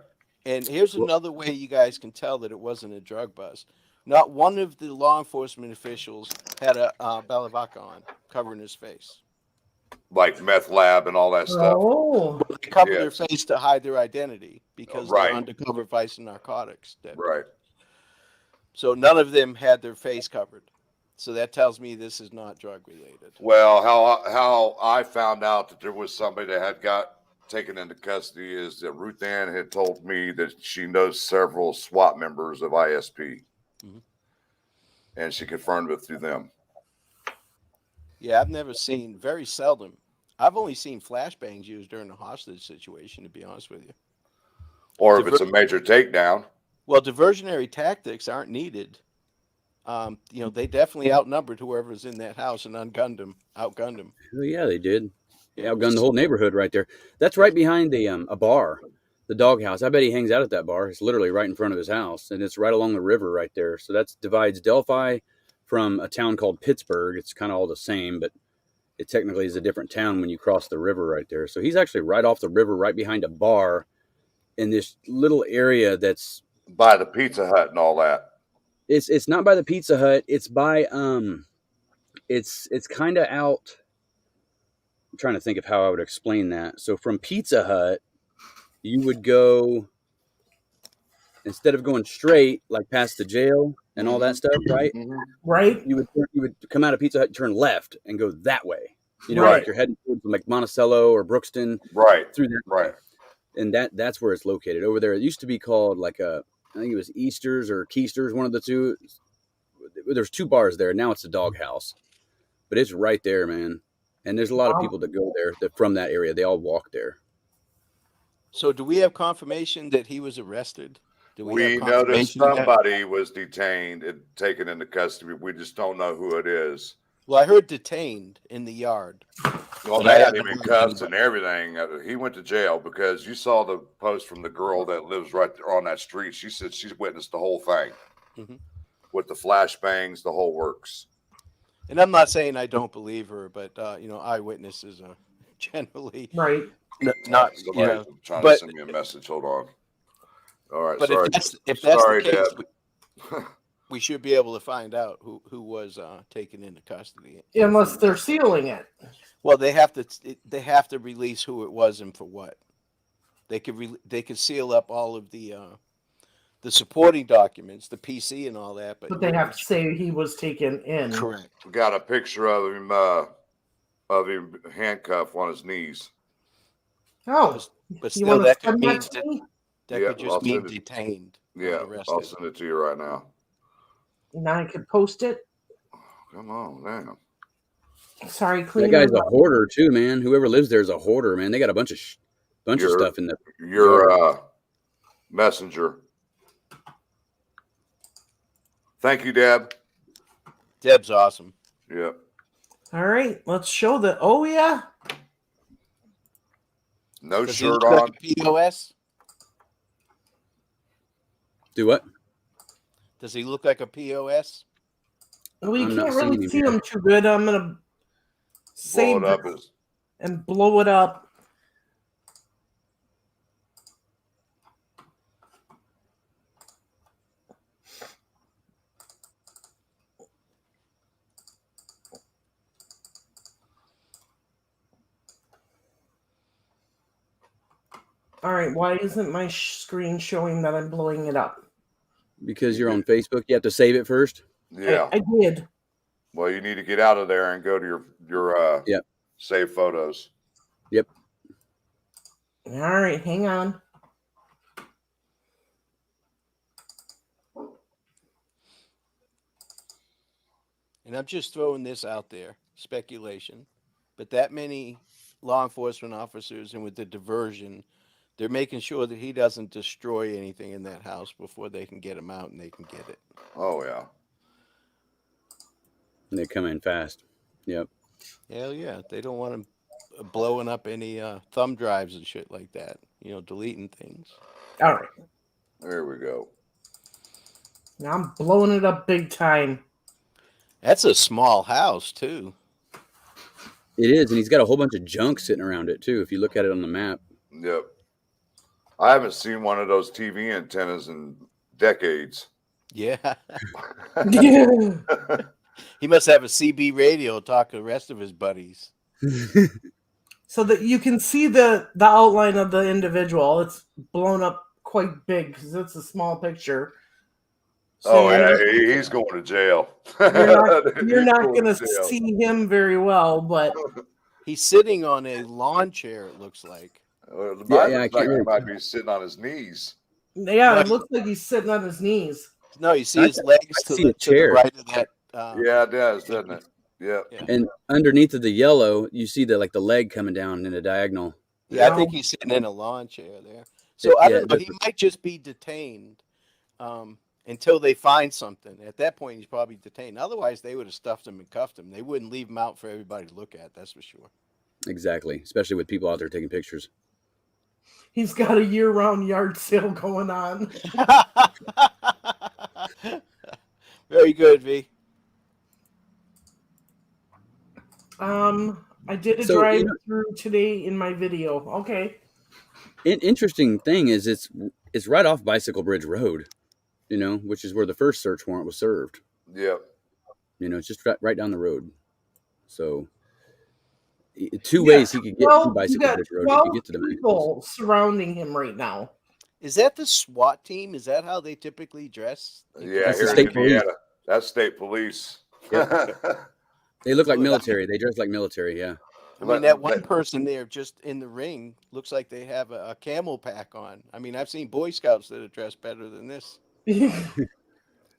And here's another way you guys can tell that it wasn't a drug bust. Not one of the law enforcement officials had a balaclava on, covering his face.
Like meth lab and all that stuff.
Oh.
They cover their face to hide their identity because they're undercover vice and narcotics.
Right.
So none of them had their face covered. So that tells me this is not drug related.
Well, how I found out that there was somebody that had got taken into custody is that Ruth Ann had told me that she knows several SWAT members of ISP. Mm-hmm. And she confirmed it through them.
Yeah, very seldom. I've only seen flashbangs used during a hostage situation, to be honest with you.
Or if it's a major takedown.
Well, diversionary tactics aren't needed. They definitely outnumbered whoever's in that house and outgunned them.
Oh, yeah, they did. They outgunned the whole neighborhood right there. That's right behind a bar, the doghouse. I bet he hangs out at that bar. It's literally right in front of his house, and it's right along the river right there. So that divides Delphi from a town called Pittsburgh. It's kind of all the same, but it technically is a different town when you cross the river right there. So he's actually right off the river, right behind a bar in this little area that's
by the Pizza Hut and all that.
It's not by the Pizza Hut. It's by it's kind of out. I'm trying to think of how I would explain that. So from Pizza Hut, you would go, instead of going straight like past the jail and all that stuff, right?
Right.
You would come out of Pizza Hut, turn left, and go that way. Like you're heading towards like Monticello or Brookston.
Right.
Through that.
Right.
And that's where it's located over there. It used to be called I think it was Easter's or Keister's, one of the two. There's two bars there. Now it's a doghouse, but it's right there, man. And there's a lot of people that go there from that area. They all walk there.
So do we have confirmation that he was arrested?
We noticed somebody was detained and taken into custody. We just don't know who it is.
Well, I heard detained in the yard.
Well, they had him in cuffs and everything. He went to jail because you saw the post from the girl that lives right there on that street. She said she's witnessed the whole thing with the flashbangs, the whole works.
And I'm not saying I don't believe her, but eyewitnesses are generally not.
Somebody's trying to send me a message. Hold on. All right.
But
sorry.
if that's the case, we should be able to find out who was taken into custody.
Unless they're sealing it.
Well, they have to release who it was and for what. They could seal up all of the supporting documents, the PC and all that, but
they have to say he was taken in.
Correct.
We got a picture of him handcuffed on his knees.
Oh,
but still that could mean could just mean detained.
Yeah, I'll send it to you right now.
Now I could post it.
Come on, man.
Sorry,
that guy's a hoarder too, man. Whoever lives there is a hoarder, man. They got a bunch of stuff in there.
Your messenger. Thank you, Deb.
Deb's awesome.
Yep.
All right, let's show the. Oh yeah.
No shirt on.
Like POS.
Do what?
Does he look like a POS?
Well, you can't really see him too good. I'm gonna save it and blow it up. All right, why isn't my screen showing that I'm blowing it up?
Because you're on Facebook, you have to save it first.
Yeah,
I did.
Well, you need to get out of there and go to your save photos.
Yep.
All right, hang on.
And I'm just throwing this out there, speculation, but that many law enforcement officers and with the diversion, They're making sure that he doesn't destroy anything in that house before they can get him out and they can get it.
Oh yeah.
And they come in fast. Yep.
Hell yeah. They don't want him blowing up any thumb drives and shit like that. Deleting things.
All right.
There we go.
Now I'm blowing it up big time.
That's a small house, too.
It is, and he's got a whole bunch of junk sitting around it, too, if you look at it on the map.
Yep. I haven't seen one of those TV antennas in decades.
Yeah.
Yeah.
He must have a CB radio talk to the rest of his buddies.
So that you can see the outline of the individual. It's blown up quite big because it's a small picture.
So
So
yeah, he's going to jail.
you're not going to see him very well, but
he's sitting on a lawn chair. It looks like.
He might be sitting on his knees.
Yeah, it looks like he's sitting on his knees.
No, you see his legs to the right of that.
Yeah, it does, doesn't it? Yeah.
And underneath of the yellow, you see the leg coming down in a diagonal.
Yeah, I think he's sitting in a lawn chair there. So I don't know. He might just be detained until they find something. At that point, he's probably detained. Otherwise, they would have stuffed him and cuffed him. They wouldn't leave him out for everybody to look at. That's for sure.
Exactly, especially with people out there taking pictures.
He's got a year-round yard sale going on.
Very good, V.
I did a drive through today in my video. Okay.
An interesting thing is it's right off Bicycle Bridge Road, which is where the first search warrant was served.
Yep.
It's just right down the road. So two ways he could get to Bicycle Bridge Road. He could get to the
people surrounding him right now.
Is that the SWAT team? Is that how they typically dress?
Yeah,
that's the state police.
That's state police.
Yep. They look like military. They dress like military, yeah.
I mean, that one person there just in the ring looks like they have a camel pack on. I mean, I've seen Boy Scouts that are dressed better than this.
The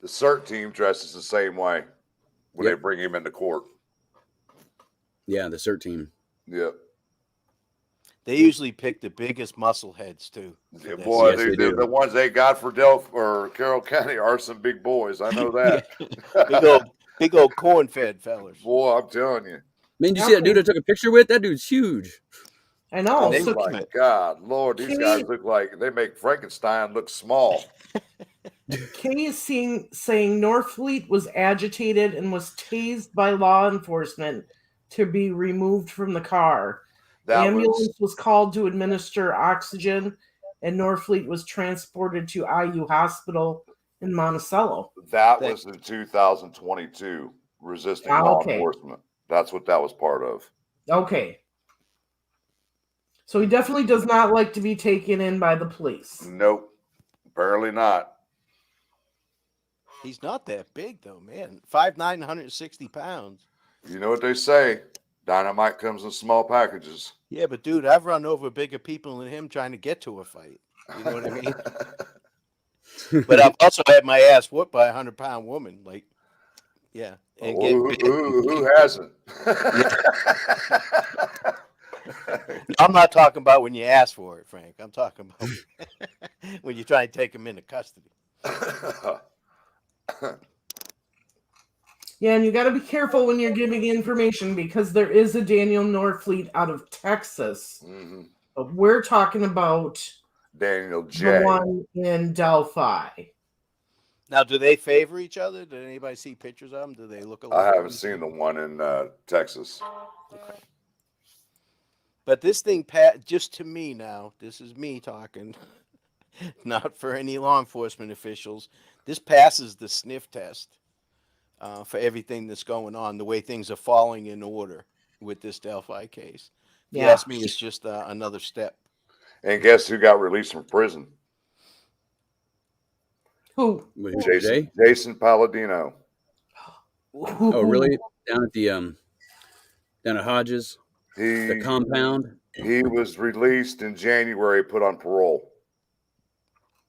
CERT team dresses the same way when they bring him into court.
Yeah, the CERT team.
Yep.
They usually pick the biggest muscle heads, too.
Yeah, boy, the ones they got for Delphi or Carroll County are some big boys. I know that.
Big old corn-fed fellas.
Boy, I'm telling you.
Man, did you see that dude I took a picture with? That dude's huge.
I know.
Oh, my God. Lord, these guys look like they make Frankenstein look small.
Kay is saying Norfleet was agitated and was tased by law enforcement to be removed from the car. The ambulance was called to administer oxygen, and Norfleet was transported to IU Hospital in Monticello.
That was in 2022, resisting law enforcement. That's what that was part of.
Okay. So he definitely does not like to be taken in by the police.
Nope. Apparently not.
He's not that big, though, man. 5'9", 160 pounds.
You know what they say? Dynamite comes in small packages.
Yeah, but, dude, I've run over bigger people than him trying to get to a fight. You know what I mean? But I've also had my ass whooped by a 100-pound woman. Like, yeah. And
who hasn't?
I'm not talking about when you ask for it, Frank. I'm talking about when you try and take him into custody.
Yeah, and you got to be careful when you're giving information because there is a Daniel Norfleet out of Texas.
Mm-hmm.
But we're talking about
Daniel J.
The one in Delphi.
Now, do they favor each other? Did anybody see pictures of them? Do they look alike?
I haven't seen the one in Texas.
Okay. But this thing, just to me now, this is me talking, not for any law enforcement officials. This passes the sniff test for everything that's going on, the way things are falling in order with this Delphi case. If you ask me, it's just another step.
And guess who got released from prison?
Who?
Jason Palladino.
Oh, really? Down at the down at Hodges, the compound.
He was released in January, put on parole.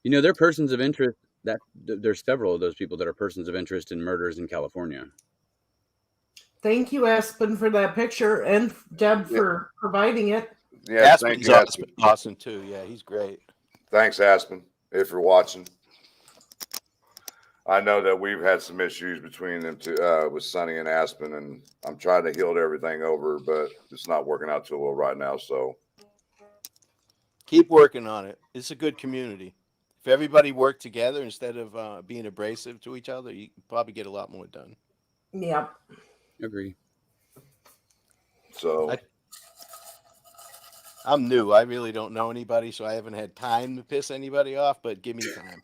You know, they're persons of interest. That there's several of those people that are persons of interest in murders in California.
Thank you, Aspen, for that picture, and Deb for providing it.
Yeah, thank
Aspen's
you, Aspen.
awesome too. Yeah, he's great.
Thanks, Aspen, if you're watching. I know that we've had some issues between them two, with Sonny and Aspen, and I'm trying to heal everything over, but it's not working out too well right now. So
Keep working on it. It's a good community. If everybody worked together instead of being abrasive to each other, you could probably get a lot more done.
Yeah.
Agree.
So
I'm new. I really don't know anybody, so I haven't had time to piss anybody off. But give me time.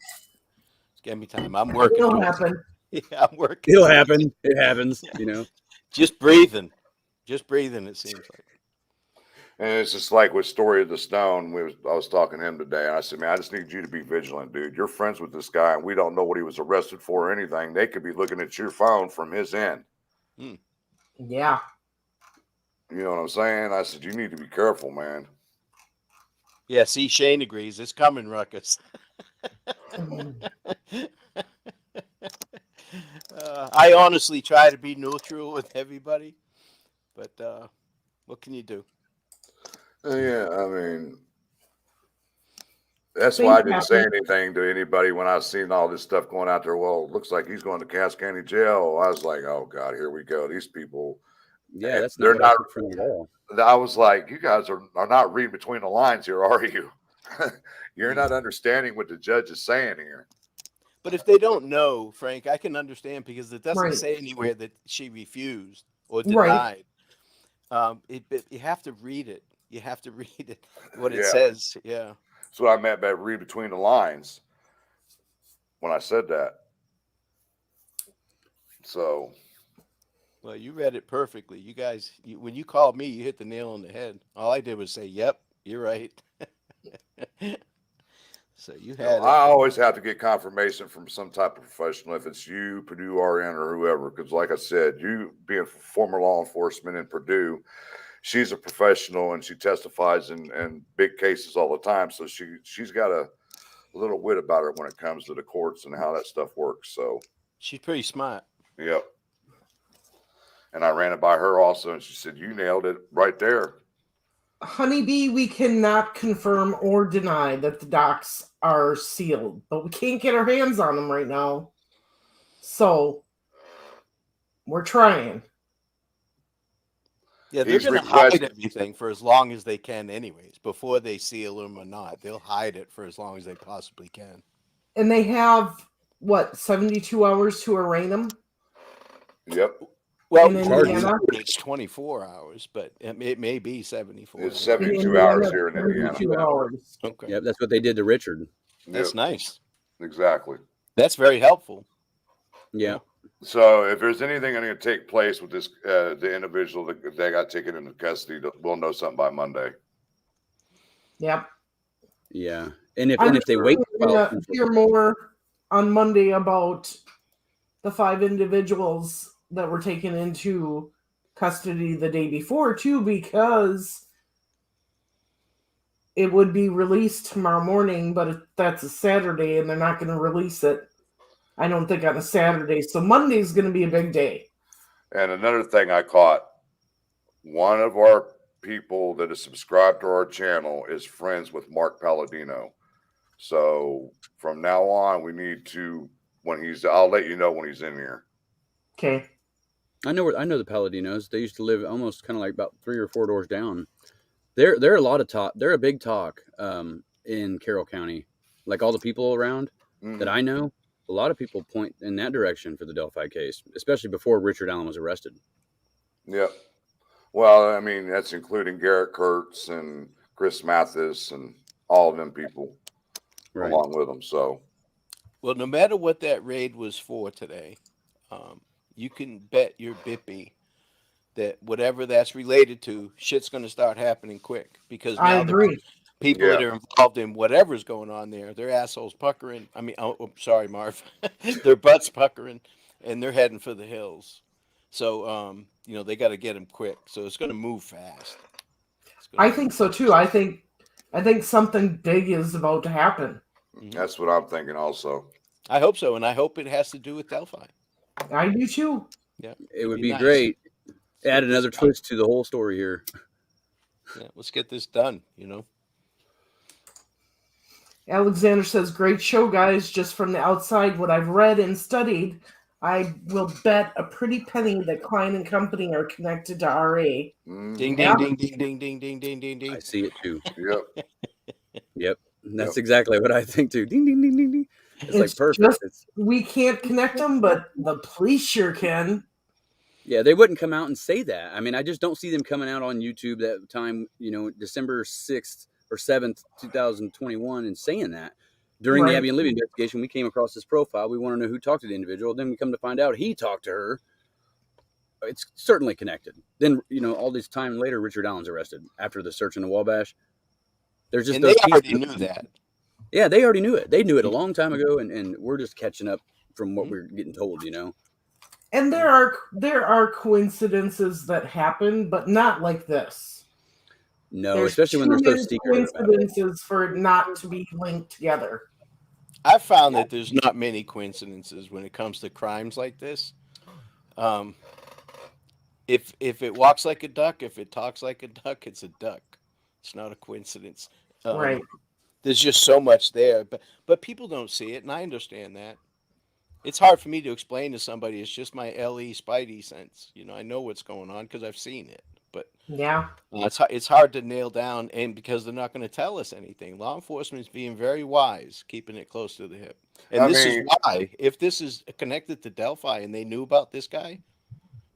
Give me time. I'm working.
It'll
towards
happen.
it. Yeah, I'm working.
It'll happen. It happens. You know.
Just breathing. Just breathing. It seems like.
and it's just like with Story of the Stone. I was talking to him today, and I said, "Man, I just need you to be vigilant, dude. You're friends with this guy, and we don't know what he was arrested for or anything. They could be looking at your phone from his end."
Yeah.
You know what I'm saying? I said, "You need to be careful, man."
Yeah. See, Shane agrees. It's coming, Ruckus. I honestly try to be neutral with everybody, but what can you do?
Yeah, I mean, that's why I didn't say anything to anybody when I seen all this stuff going out there. Well, it looks like he's going to Cass County Jail. I was like, oh God, here we go. These people.
Yeah, that's
they're
not what I
not
took from it at all.
I was like, you guys are not reading between the lines here, are you? You're not understanding what the judge is saying here.
But if they don't know, Frank, I can understand because it doesn't
Right.
say anywhere that she refused or denied. You have to read it. You have to read it, what it says. Yeah.
That's what I meant by read between the lines when I said that. So.
Well, you read it perfectly. You guys, when you called me, you hit the nail on the head. All I did was say, yep, you're right. So you had it.
I always have to get confirmation from some type of professional, if it's you, Purdue RN, or whoever, because like I said, you being former law enforcement in Purdue, she's a professional and she testifies in big cases all the time. So she's got a little wit about her when it comes to the courts and how that stuff works. So
she's pretty smart.
Yep. And I ran it by her also, and she said, you nailed it right there.
Honeybee, we cannot confirm or deny that the docs are sealed, but we can't get our hands on them right now. So we're trying.
Yeah, they're going to hide everything for as long as they can anyways, before they seal them or not. They'll hide it for as long as they possibly can.
And they have, 72 hours to arraign them?
Yep.
Well, it's 24 hours, but it may be 74.
It's 72 hours here in Indiana.
72 hours.
Okay.
Yep, that's what they did to Richard.
That's nice.
Exactly.
That's very helpful.
Yeah.
So if there's anything going to take place with this, the individual that they got taken into custody, we'll know something by Monday.
Yep.
Yeah. And if they wait,
we're going to hear more on Monday about the 5 individuals that were taken into custody the day before too, because it would be released tomorrow morning, but that's a Saturday and they're not going to release it, I don't think, on a Saturday. So Monday's going to be a big day.
And another thing I caught, one of our people that is subscribed to our channel is friends with Mark Palladino. So from now on, we need to, I'll let you know when he's in here.
Okay.
I know the Palladinos. They used to live almost kind of like about 3 or 4 doors down. They're a lot of talk. They're a big talk in Carroll County. Like all the people around that I know, a lot of people point in that direction for the Delphi case, especially before Richard Allen was arrested.
Yep. Well, I mean, that's including Garrett Kurtz and Chris Mathis and all of them people along with them. So,
well, no matter what that raid was for today, you can bet your bippy that whatever that's related to, shit's going to start happening quick, because now
I agree.
People that are involved in whatever's going on there, their assholes puckering. I mean, sorry, Marv, their butts puckering, and they're heading for the hills. So, they got to get them quick. So it's going to move fast.
I think so too. I think something big is about to happen.
That's what I'm thinking also.
I hope so, and I hope it has to do with Delphi.
I do too.
Yeah,
it would be nice. Great. Add another twist to the whole story here.
Yeah, let's get this done,
Alexander says, great show, guys. Just from the outside, what I've read and studied, I will bet a pretty penny that Klein and Company are connected to RA.
Ding, ding,
Yeah.
ding, ding, ding, ding, ding, ding, ding, ding.
I see it too.
Yep.
Yep. That's exactly what I think too. Ding, ding, ding, ding, ding. It's like perfect.
We can't connect them, but the police sure can.
Yeah, they wouldn't come out and say that. I mean, I just don't see them coming out on YouTube that time, December 6th or 7th, 2021, and saying that. During the Abby and Libby investigation, we came across this profile. We want to know who talked to the individual. Then we come to find out he talked to her. It's certainly connected. Then, all this time later, Richard Allen's arrested after the search in the Wabash. There's just
and they already knew that.
Yeah, they already knew it. They knew it a long time ago, and we're just catching up from what we're getting told,
And there are coincidences that happen, but not like this.
No, especially when they're so secret.
Coincidences for it not to be linked together.
I found that there's not many coincidences when it comes to crimes like this. If it walks like a duck, if it talks like a duck, it's a duck. It's not a coincidence.
Right.
There's just so much there, but people don't see it, and I understand that. It's hard for me to explain to somebody. It's just my LE Spidey sense. I know what's going on because I've seen it. But
yeah,
it's hard to nail down, and because they're not going to tell us anything. Law enforcement is being very wise, keeping it close to the hip. And this is why, if this is connected to Delphi and they knew about this guy,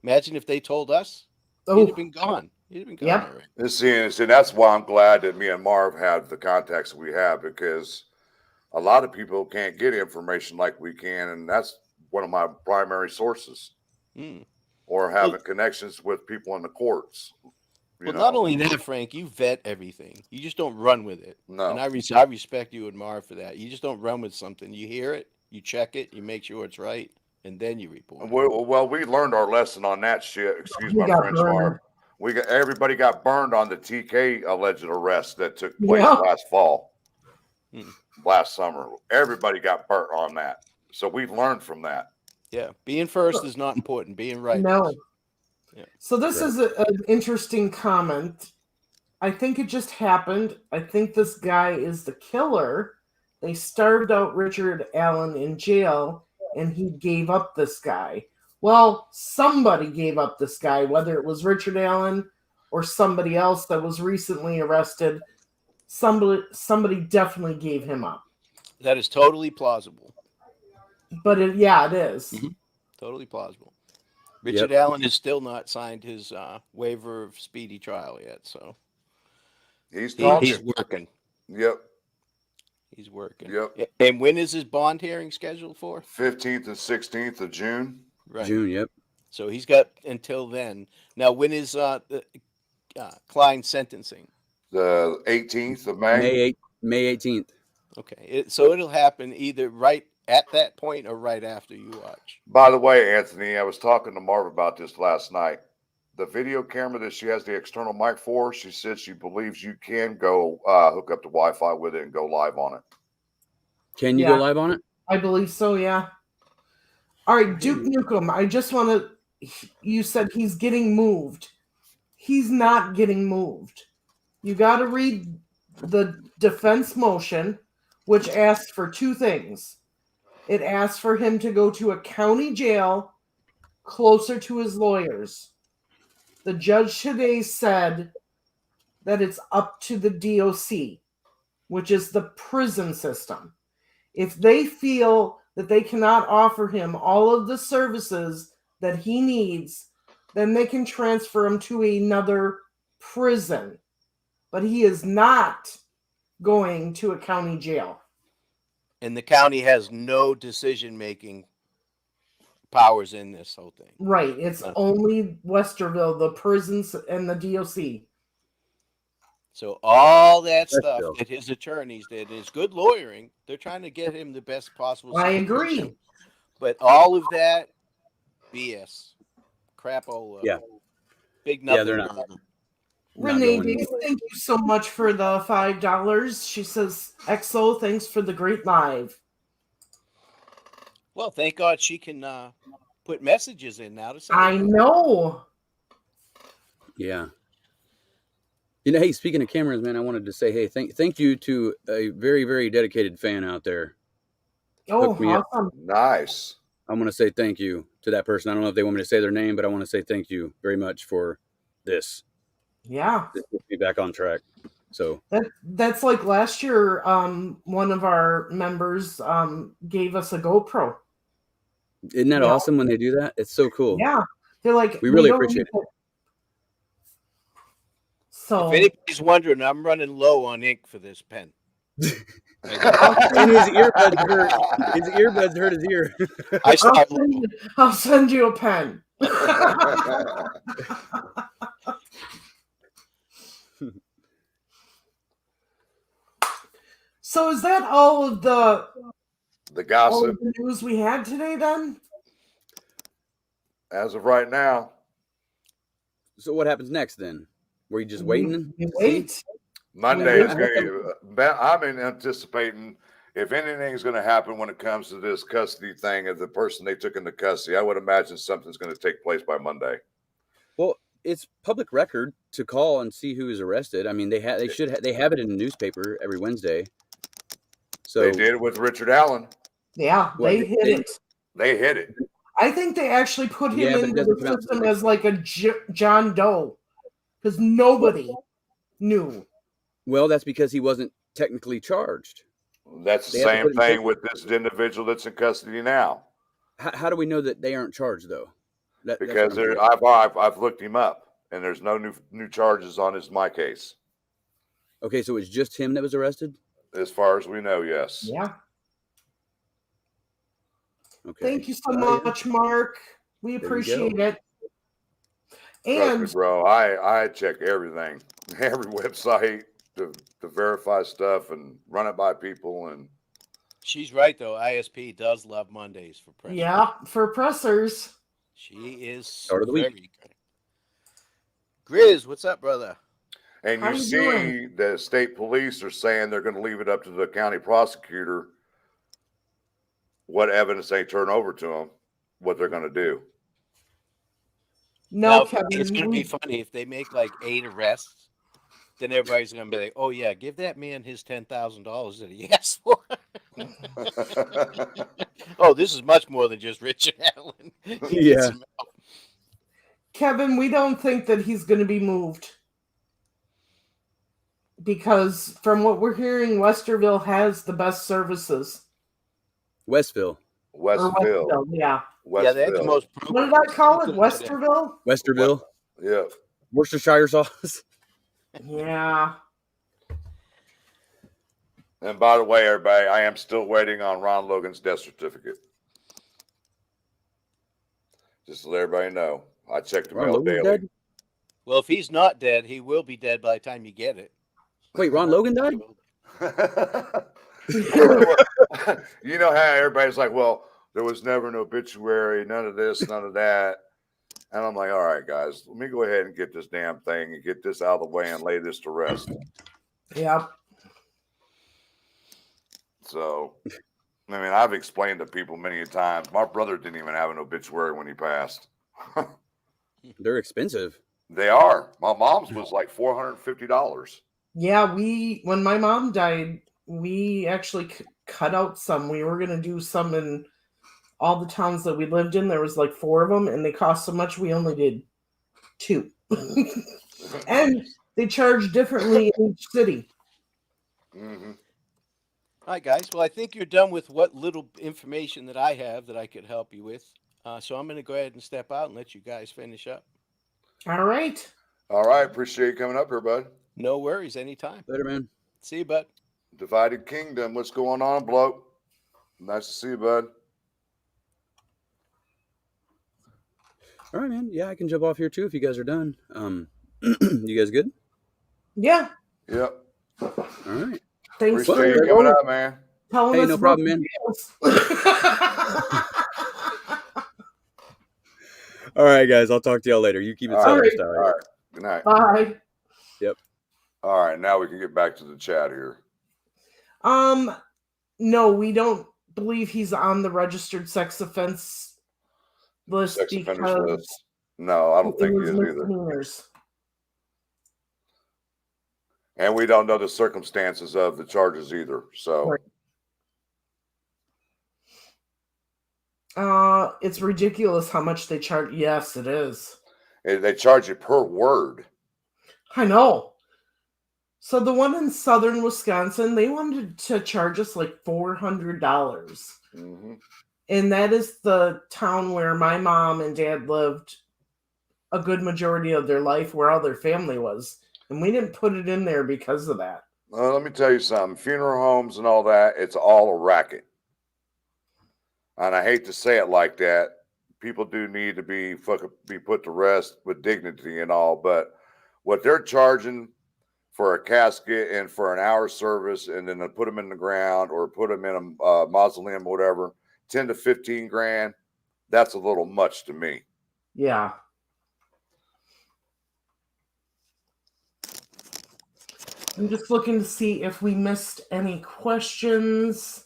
imagine if they told us, he'd have been gone. He'd have been gone already.
See, that's why I'm glad that me and Marv have the contacts we have, because a lot of people can't get information like we can, and that's one of my primary sources. Or having connections with people in the courts.
Not only that, Frank, you vet everything. You just don't run with it.
No.
And I respect you and Marv for that. You just don't run with something. You hear it, you check it, you make sure it's right, and then you report.
Well, we learned our lesson on that shit. Excuse my French, Marv. Everybody got burned on the TK alleged arrest that took place last fall, last summer. Everybody got burnt on that. So we've learned from that.
Yeah, being first is not important. Being right.
No.
Yeah.
So this is an interesting comment. I think it just happened. I think this guy is the killer. They starved out Richard Allen in jail, and he gave up this guy. Well, somebody gave up this guy, whether it was Richard Allen or somebody else that was recently arrested. Somebody definitely gave him up.
That is totally plausible.
But it is.
Mm-hmm. Totally plausible. Richard Allen has still not signed his waiver of speedy trial yet, so
he's
working.
Yep.
He's working.
Yep.
And when is his bond hearing scheduled for?
15th and 16th of June.
Right.
June, yep.
So he's got until then. Now, when is Klein sentencing?
The 18th of May.
May 18th.
Okay. So it'll happen either right at that point or right after you watch.
By the way, Anthony, I was talking to Marv about this last night. The video camera that she has the external mic for, she said she believes you can go hook up to Wi-Fi with it and go live on it.
Can you go live on it?
I believe so, yeah. All right, Duke Nukem, I just want to, you said he's getting moved. He's not getting moved. You got to read the defense motion, which asks for two things. It asks for him to go to a county jail closer to his lawyers. The judge today said that it's up to the DOC, which is the prison system. If they feel that they cannot offer him all of the services that he needs, then they can transfer him to another prison. But he is not going to a county jail.
And the county has no decision-making powers in this whole thing.
Right. It's only Westerville, the prisons, and the DOC.
So all that stuff that his attorneys did, his good lawyering, they're trying to get him the best possible situation.
I agree.
But all of that, BS. Crapola.
Yeah.
Big nothing.
Yeah, they're not.
Renee, thank you so much for the $5. She says, XO, thanks for the great live.
Well, thank God she can put messages in now to say.
I know.
Yeah. You know, hey, speaking of cameras, man, I wanted to say, hey, thank you to a very, very dedicated fan out there.
Oh,
Hooked me up.
awesome.
Nice.
I want to say thank you to that person. I don't know if they want me to say their name, but I want to say thank you very much for this.
Yeah.
This gets me back on track. So
that's like last year, one of our members gave us a GoPro.
isn't that awesome when they do that? It's so cool.
Yeah. They're like,
we really appreciate it.
So
if anybody's wondering, I'm running low on ink for this pen.
And his earbuds hurt. His earbuds hurt his ear.
I'll send you a pen. So is that all of the
gossip,
all of the news we had today then?
As of right now.
So what happens next then? Were you just waiting?
We wait.
Monday is going to. I'm anticipating if anything's going to happen when it comes to this custody thing of the person they took into custody. I would imagine something's going to take place by Monday.
Well, it's public record to call and see who is arrested. I mean, they have it in the newspaper every Wednesday. So
they did it with Richard Allen.
Yeah, they hit it.
They hit it.
I think they actually put him into the system as like a John Doe because nobody knew.
Well, that's because he wasn't technically charged.
That's the same thing with this individual that's in custody now.
How do we know that they aren't charged though?
Because I've looked him up, and there's no new charges on my case.
Okay, so it's just him that was arrested?
As far as we know, yes.
Yeah.
Okay.
Thank you so much, Mark. We appreciate it. And
trust me, bro, I check everything, every website to verify stuff and run it by people. And
she's right though. ISP does love Mondays for pressers.
Yeah, for pressers.
She is
start of the week.
Grizz, what's up, brother?
And you see the state police are saying they're going to leave it up to the county prosecutor what evidence they turn over to them, what they're going to do.
No,
now,
Kevin,
it's going to be funny if they make like 8 arrests. Then everybody's going to be like, "Oh yeah, give that man his $10,000 that he asked for." Oh, this is much more than just Richard Allen.
Yeah.
Kevin, we don't think that he's going to be moved. Because from what we're hearing, Westerville has the best services.
Westville,
yeah.
Westville. Yeah, they have the most.
What did I call it? Westerville?
Westerville?
Yeah.
Worcestershire sauce?
Yeah.
And by the way, everybody, I am still waiting on Ron Logan's death certificate. Just to let everybody know. I checked the mail daily.
Dead?
Well, if he's not dead, he will be dead by the time you get it.
Wait, Ron Logan died?
You know how everybody's like, well, there was never an obituary, none of this, none of that. And I'm like, all right, guys, let me go ahead and get this damn thing and get this out of the way and lay this to rest.
Yeah.
So, I mean, I've explained to people many times. My brother didn't even have an obituary when he passed.
They're expensive.
They are. My mom's was like $450.
Yeah, when my mom died, we actually cut out some. We were going to do some in all the towns that we lived in. There was like 4 of them, and they cost so much, we only did 2. And they charge differently in each city.
Mm-hmm.
All right, guys. Well, I think you're done with what little information that I have that I could help you with. So I'm going to go ahead and step out and let you guys finish up.
All right.
All right. Appreciate you coming up here, bud.
No worries. Anytime.
Later, man.
See you, bud.
Divided Kingdom. What's going on, bloke? Nice to see you, bud.
All right, man. Yeah, I can jump off here too if you guys are done. You guys good?
Yeah.
Yep.
All right.
Thanks
for you coming up, man.
Hey,
no problem, man. All right, guys. I'll talk to y'all later. You keep it
All
safe.
All right. Good night.
Bye.
Yep.
All right. Now we can get back to the chat here.
No, we don't believe he's on the registered sex offense list because
no, I don't think he is either. And we don't know the circumstances of the charges either. So,
right. It's ridiculous how much they charge. Yes, it is.
They charge you per word.
I know. So the one in southern Wisconsin, they wanted to charge us like $400.
Mm-hmm.
And that is the town where my mom and dad lived a good majority of their life, where all their family was. And we didn't put it in there because of that.
Well, let me tell you something. Funeral homes and all that, it's all a racket. And I hate to say it like that. People do need to be put to rest with dignity and all. But what they're charging for a casket and for an hour service, and then to put them in the ground or put them in a mausoleum or whatever, 10 to 15 grand, that's a little much to me.
Yeah. I'm just looking to see if we missed any questions.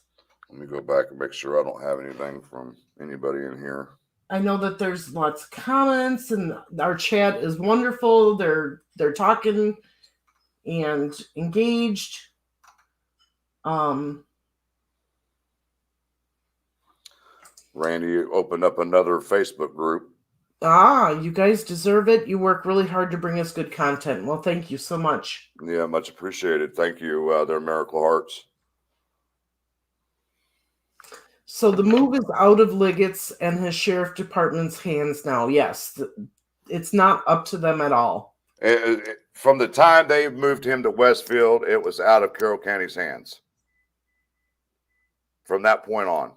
Let me go back and make sure I don't have anything from anybody in here.
I know that there's lots of comments, and our chat is wonderful. They're talking and engaged.
Randy opened up another Facebook group.
You guys deserve it. You work really hard to bring us good content. Well, thank you so much.
Yeah, much appreciated. Thank you. They're Miracle Hearts.
So the move is out of Liggett's and his sheriff department's hands now. Yes, it's not up to them at all.
From the time they moved him to Westfield, it was out of Carroll County's hands. From that point on.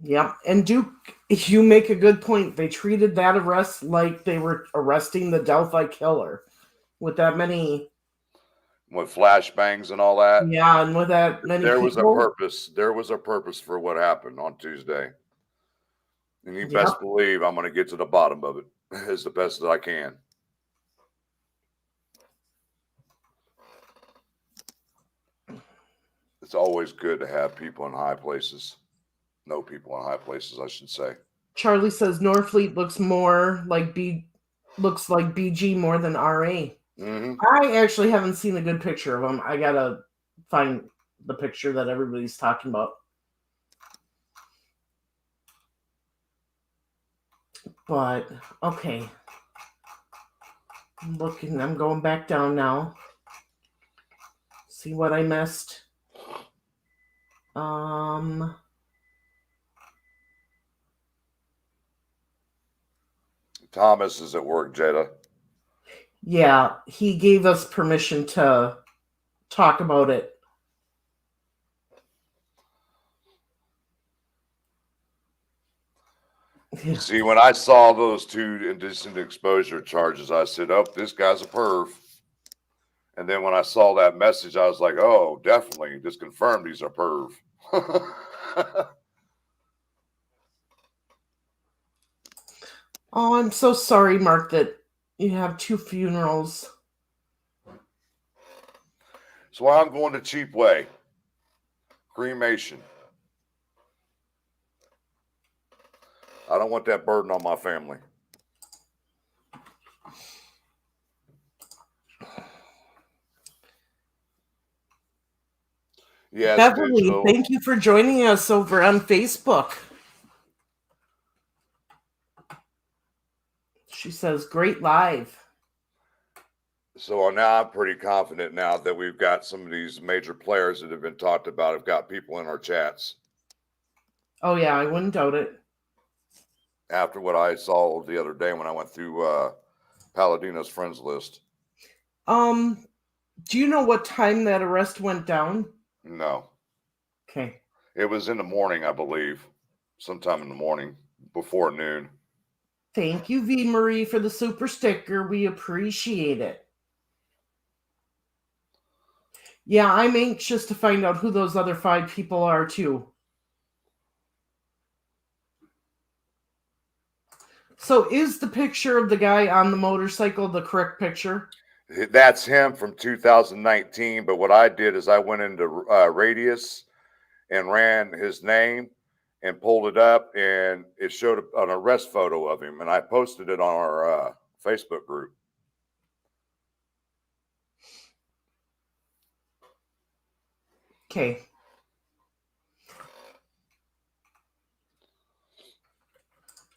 Yeah, and Duke, you make a good point. They treated that arrest like they were arresting the Delphi killer with that many...
With flashbangs and all that.
Yeah, and with that many
There
people.
was a purpose. There was a purpose for what happened on Tuesday. And you best believe I'm going to get to the bottom of it as the best that I can. It's always good to have people in high places. Know people in high places, I should say.
Charlie says Norfleet looks like BG more than RA.
Mm-hmm.
I actually haven't seen a good picture of him. I gotta find the picture that everybody's talking about. But okay, I'm going back down now. See what I missed.
Thomas is at work, Jada.
Yeah, he gave us permission to talk about it.
Yeah. See, when I saw those two indecent exposure charges, I said, oh, this guy's a perv. And then when I saw that message, I was like, oh, definitely. Just confirmed he's a perv.
Oh, I'm so sorry, Mark, that you have two funerals.
So I'm going the cheap way. Cremation. I don't want that burden on my family. Yes,
Beverly,
digital.
Thank you for joining us over on Facebook. She says, great live.
So now I'm pretty confident now that we've got some of these major players that have been talked about have got people in our chats.
Oh, yeah, I wouldn't doubt it.
After what I saw the other day when I went through Palladino's friends list.
Do you know what time that arrest went down?
No.
Okay.
It was in the morning, I believe. Sometime in the morning, before noon.
Thank you, V. Marie, for the super sticker. We appreciate it. Yeah, I'm anxious to find out who those other 5 people are, too. So is the picture of the guy on the motorcycle the correct picture?
That's him from 2019. But what I did is I went into Radius and ran his name and pulled it up, and it showed an arrest photo of him, and I posted it on our Facebook group.
Okay.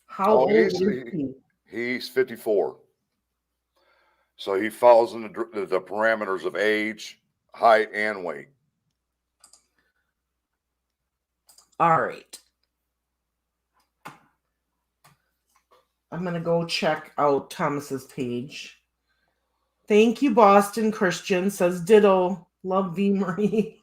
How old is he?
He's 54. So he falls in the parameters of age, height, and weight.
All right. I'm going to go check out Thomas's page. Thank you, Boston Christian. Says ditto. Love V. Marie.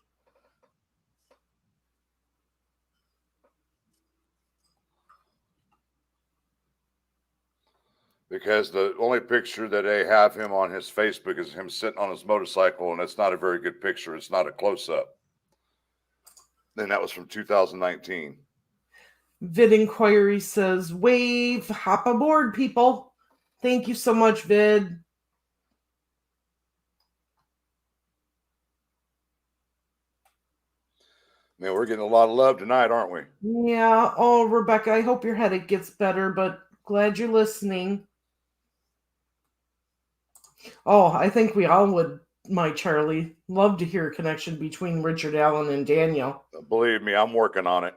Because the only picture that they have him on his Facebook is him sitting on his motorcycle, and it's not a very good picture. It's not a close-up. And that was from 2019.
Vid Inquiry says, wave, hop aboard, people. Thank you so much, Vid.
Man, we're getting a lot of love tonight, aren't we?
Yeah. Oh, Rebecca, I hope your headache gets better, but glad you're listening. Oh, I think we all would, my Charlie, love to hear a connection between Richard Allen and Daniel.
Believe me, I'm working on it.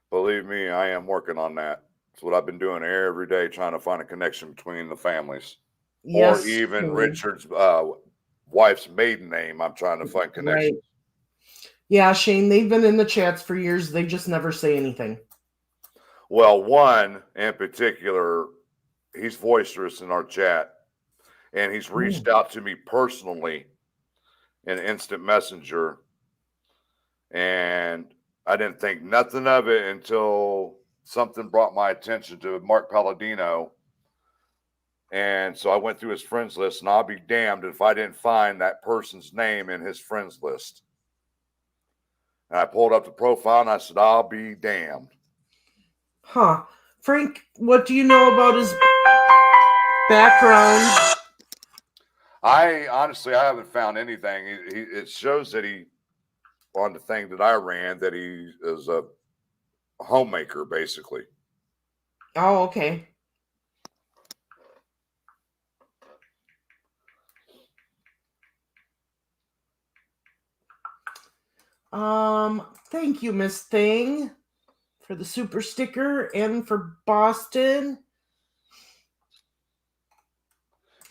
Believe me, I am working on that. It's what I've been doing every day, trying to find a connection between the families. Yes, or even Richard's wife's maiden name. I'm trying to find connections. Right.
Yeah, Shane, they've been in the chats for years. They just never say anything.
Well, one in particular, he's boisterous in our chat, and he's reached out to me personally in Instant Messenger, and I didn't think nothing of it until something brought my attention to Mark Palladino. And so I went through his friends list, and I'll be damned if I didn't find that person's name in his friends list. And I pulled up the profile, and I said, I'll be damned.
Huh. Frank, what do you know about his background?
I haven't found anything. It shows that he, on the thing that I ran, that he is a homemaker, basically.
Oh, okay. Thank you, Miss Thing, for the super sticker and for Boston.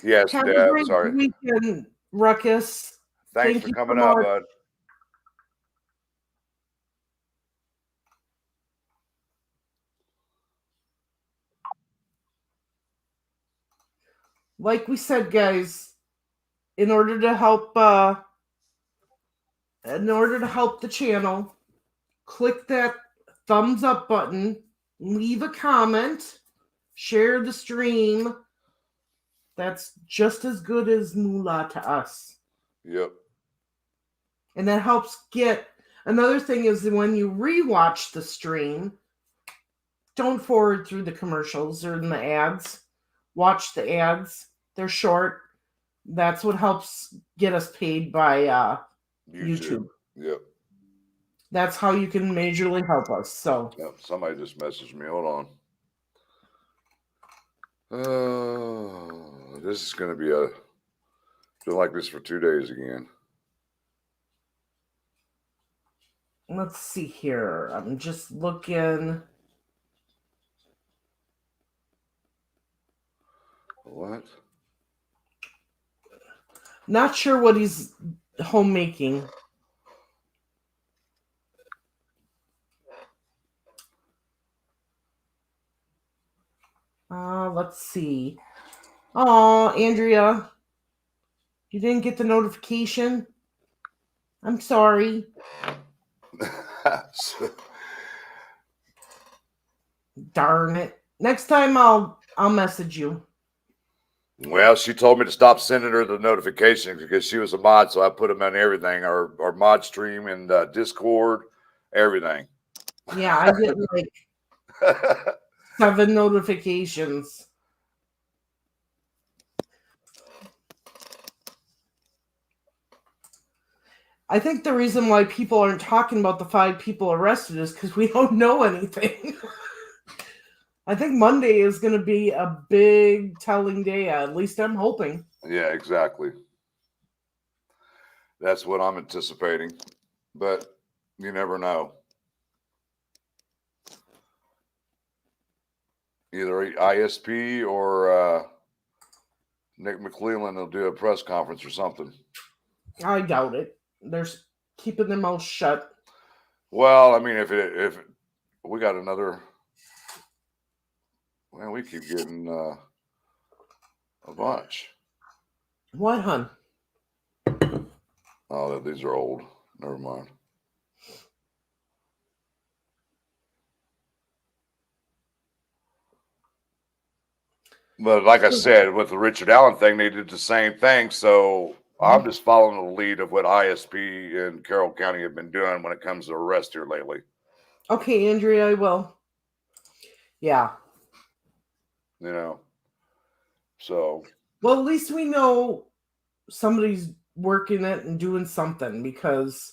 Yes,
Have
Deb,
a great
sorry.
weekend, Ruckus.
Thanks for coming out, bud.
Like we said, guys, in order to help the channel, click that thumbs up button, leave a comment, share the stream. That's just as good as moolah to us.
Yep.
And that helps get. Another thing is that when you rewatch the stream, don't forward through the commercials or the ads. Watch the ads. They're short. That's what helps get us paid by YouTube.
Yep.
That's how you can majorly help us. So.
Yep. Somebody just messaged me. Hold on. This is going to be feel like this for 2 days again.
Let's see here. I'm just looking.
What?
Not sure what he's homemaking. Let's see. Oh, Andrea, you didn't get the notification? I'm sorry. Darn it. Next time I'll message you.
Well, she told me to stop sending her the notifications because she was a mod, so I put them on everything, our mod stream and Discord, everything.
Yeah, I get like 7 notifications. I think the reason why people aren't talking about the 5 people arrested is because we don't know anything. I think Monday is going to be a big telling day. At least I'm hoping.
Yeah, exactly. That's what I'm anticipating, but you never know. Either ISP or Nick Mcleland will do a press conference or something.
I doubt it. They're keeping their mouth shut.
Well, I mean, if we got another, well, we keep getting a bunch.
What, hun?
Oh, these are old. Never mind. But like I said, with the Richard Allen thing, they did the same thing. So I'm just following the lead of what ISP and Carroll County have been doing when it comes to arrest here lately.
Okay, Andrea, I will. Yeah.
You know. So.
Well, at least we know somebody's working it and doing something, because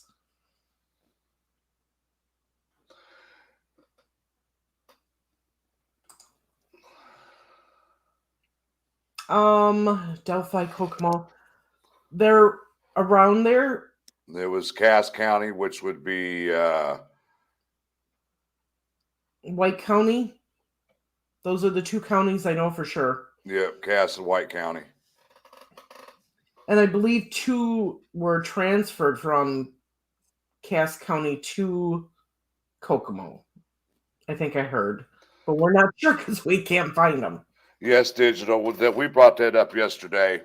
Delphi, Kokomo, they're around there.
There was Cass County, which would be
White County. Those are the two counties I know for sure.
Yep, Cass and White County.
And I believe 2 were transferred from Cass County to Kokomo. I think I heard. But we're not sure because we can't find them.
Yes, digital. We brought that up yesterday.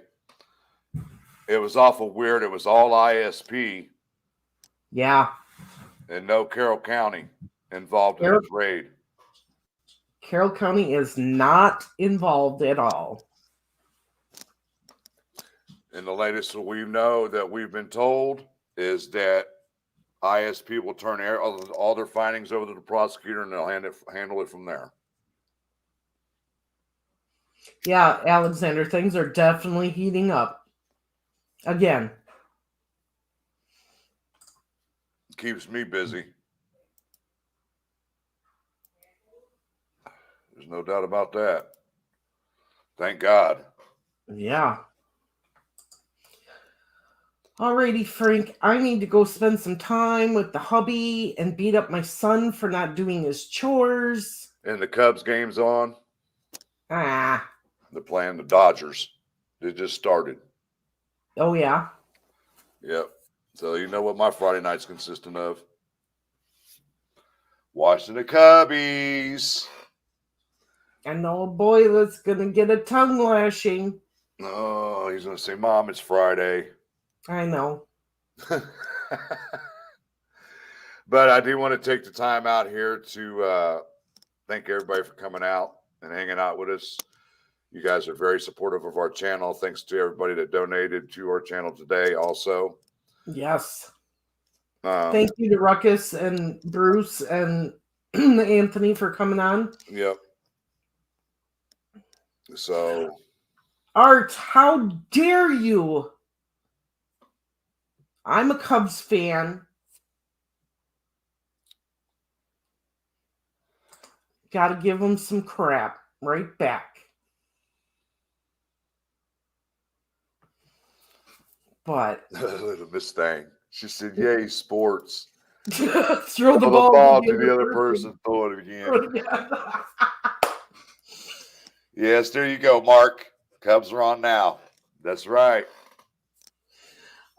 It was awful weird. It was all ISP.
Yeah.
And no Carroll County involved in this raid.
Carroll County is not involved at all.
And the latest that we know that we've been told is that ISP will turn all their findings over to the prosecutor and they'll handle it from there.
Yeah, Alexander, things are definitely heating up. Again.
Keeps me busy. There's no doubt about that. Thank God.
Yeah. Alrighty, Frank. I need to go spend some time with the hubby and beat up my son for not doing his chores.
And the Cubs game's on.
They're
playing the Dodgers. They just started.
Oh, yeah?
Yep. So you know what my Friday night's consisting of. Watching the Cubbies.
I know a boy that's going to get a tongue lashing.
Oh, he's going to say, Mom, it's Friday.
I know.
But I do want to take the time out here to thank everybody for coming out and hanging out with us. You guys are very supportive of our channel. Thanks to everybody that donated to our channel today also.
Yes. Thank you to Ruckus and Bruce and Anthony for coming on.
Yep. So.
Art, how dare you? I'm a Cubs fan. Got to give them some crap right back. But
Miss Thang, she said, "Yay, sports!"
Throw the ball
to the other person. Throw it again. Yes, there you go, Mark. Cubs are on now. That's right.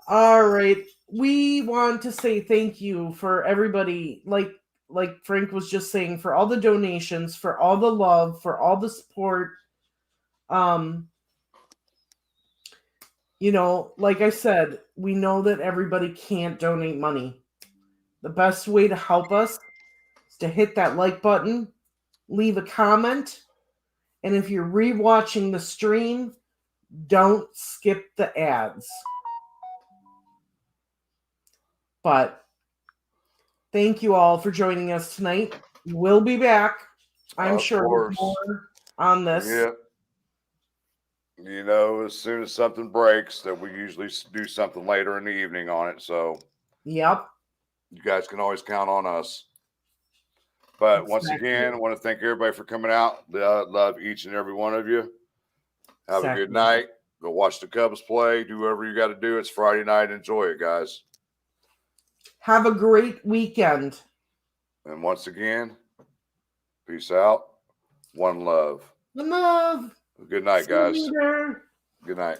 All right. We want to say thank you for everybody, like Frank was just saying, for all the donations, for all the love, for all the support. You know, like I said, we know that everybody can't donate money. The best way to help us is to hit that like button, leave a comment, and if you're rewatching the stream, don't skip the ads. But thank you all for joining us tonight. We'll be back, I'm sure, with more on this.
Yeah. You know, as soon as something breaks, that we usually do something later in the evening on it. So,
yep.
You guys can always count on us. But once again, I want to thank everybody for coming out. Love each and every one of you. Have a good night. Go watch the Cubs play. Do whatever you got to do. It's Friday night. Enjoy it, guys.
Have a great weekend.
And once again, peace out. One love.
One love.
Good night,
See you
guys.
later.
Good night.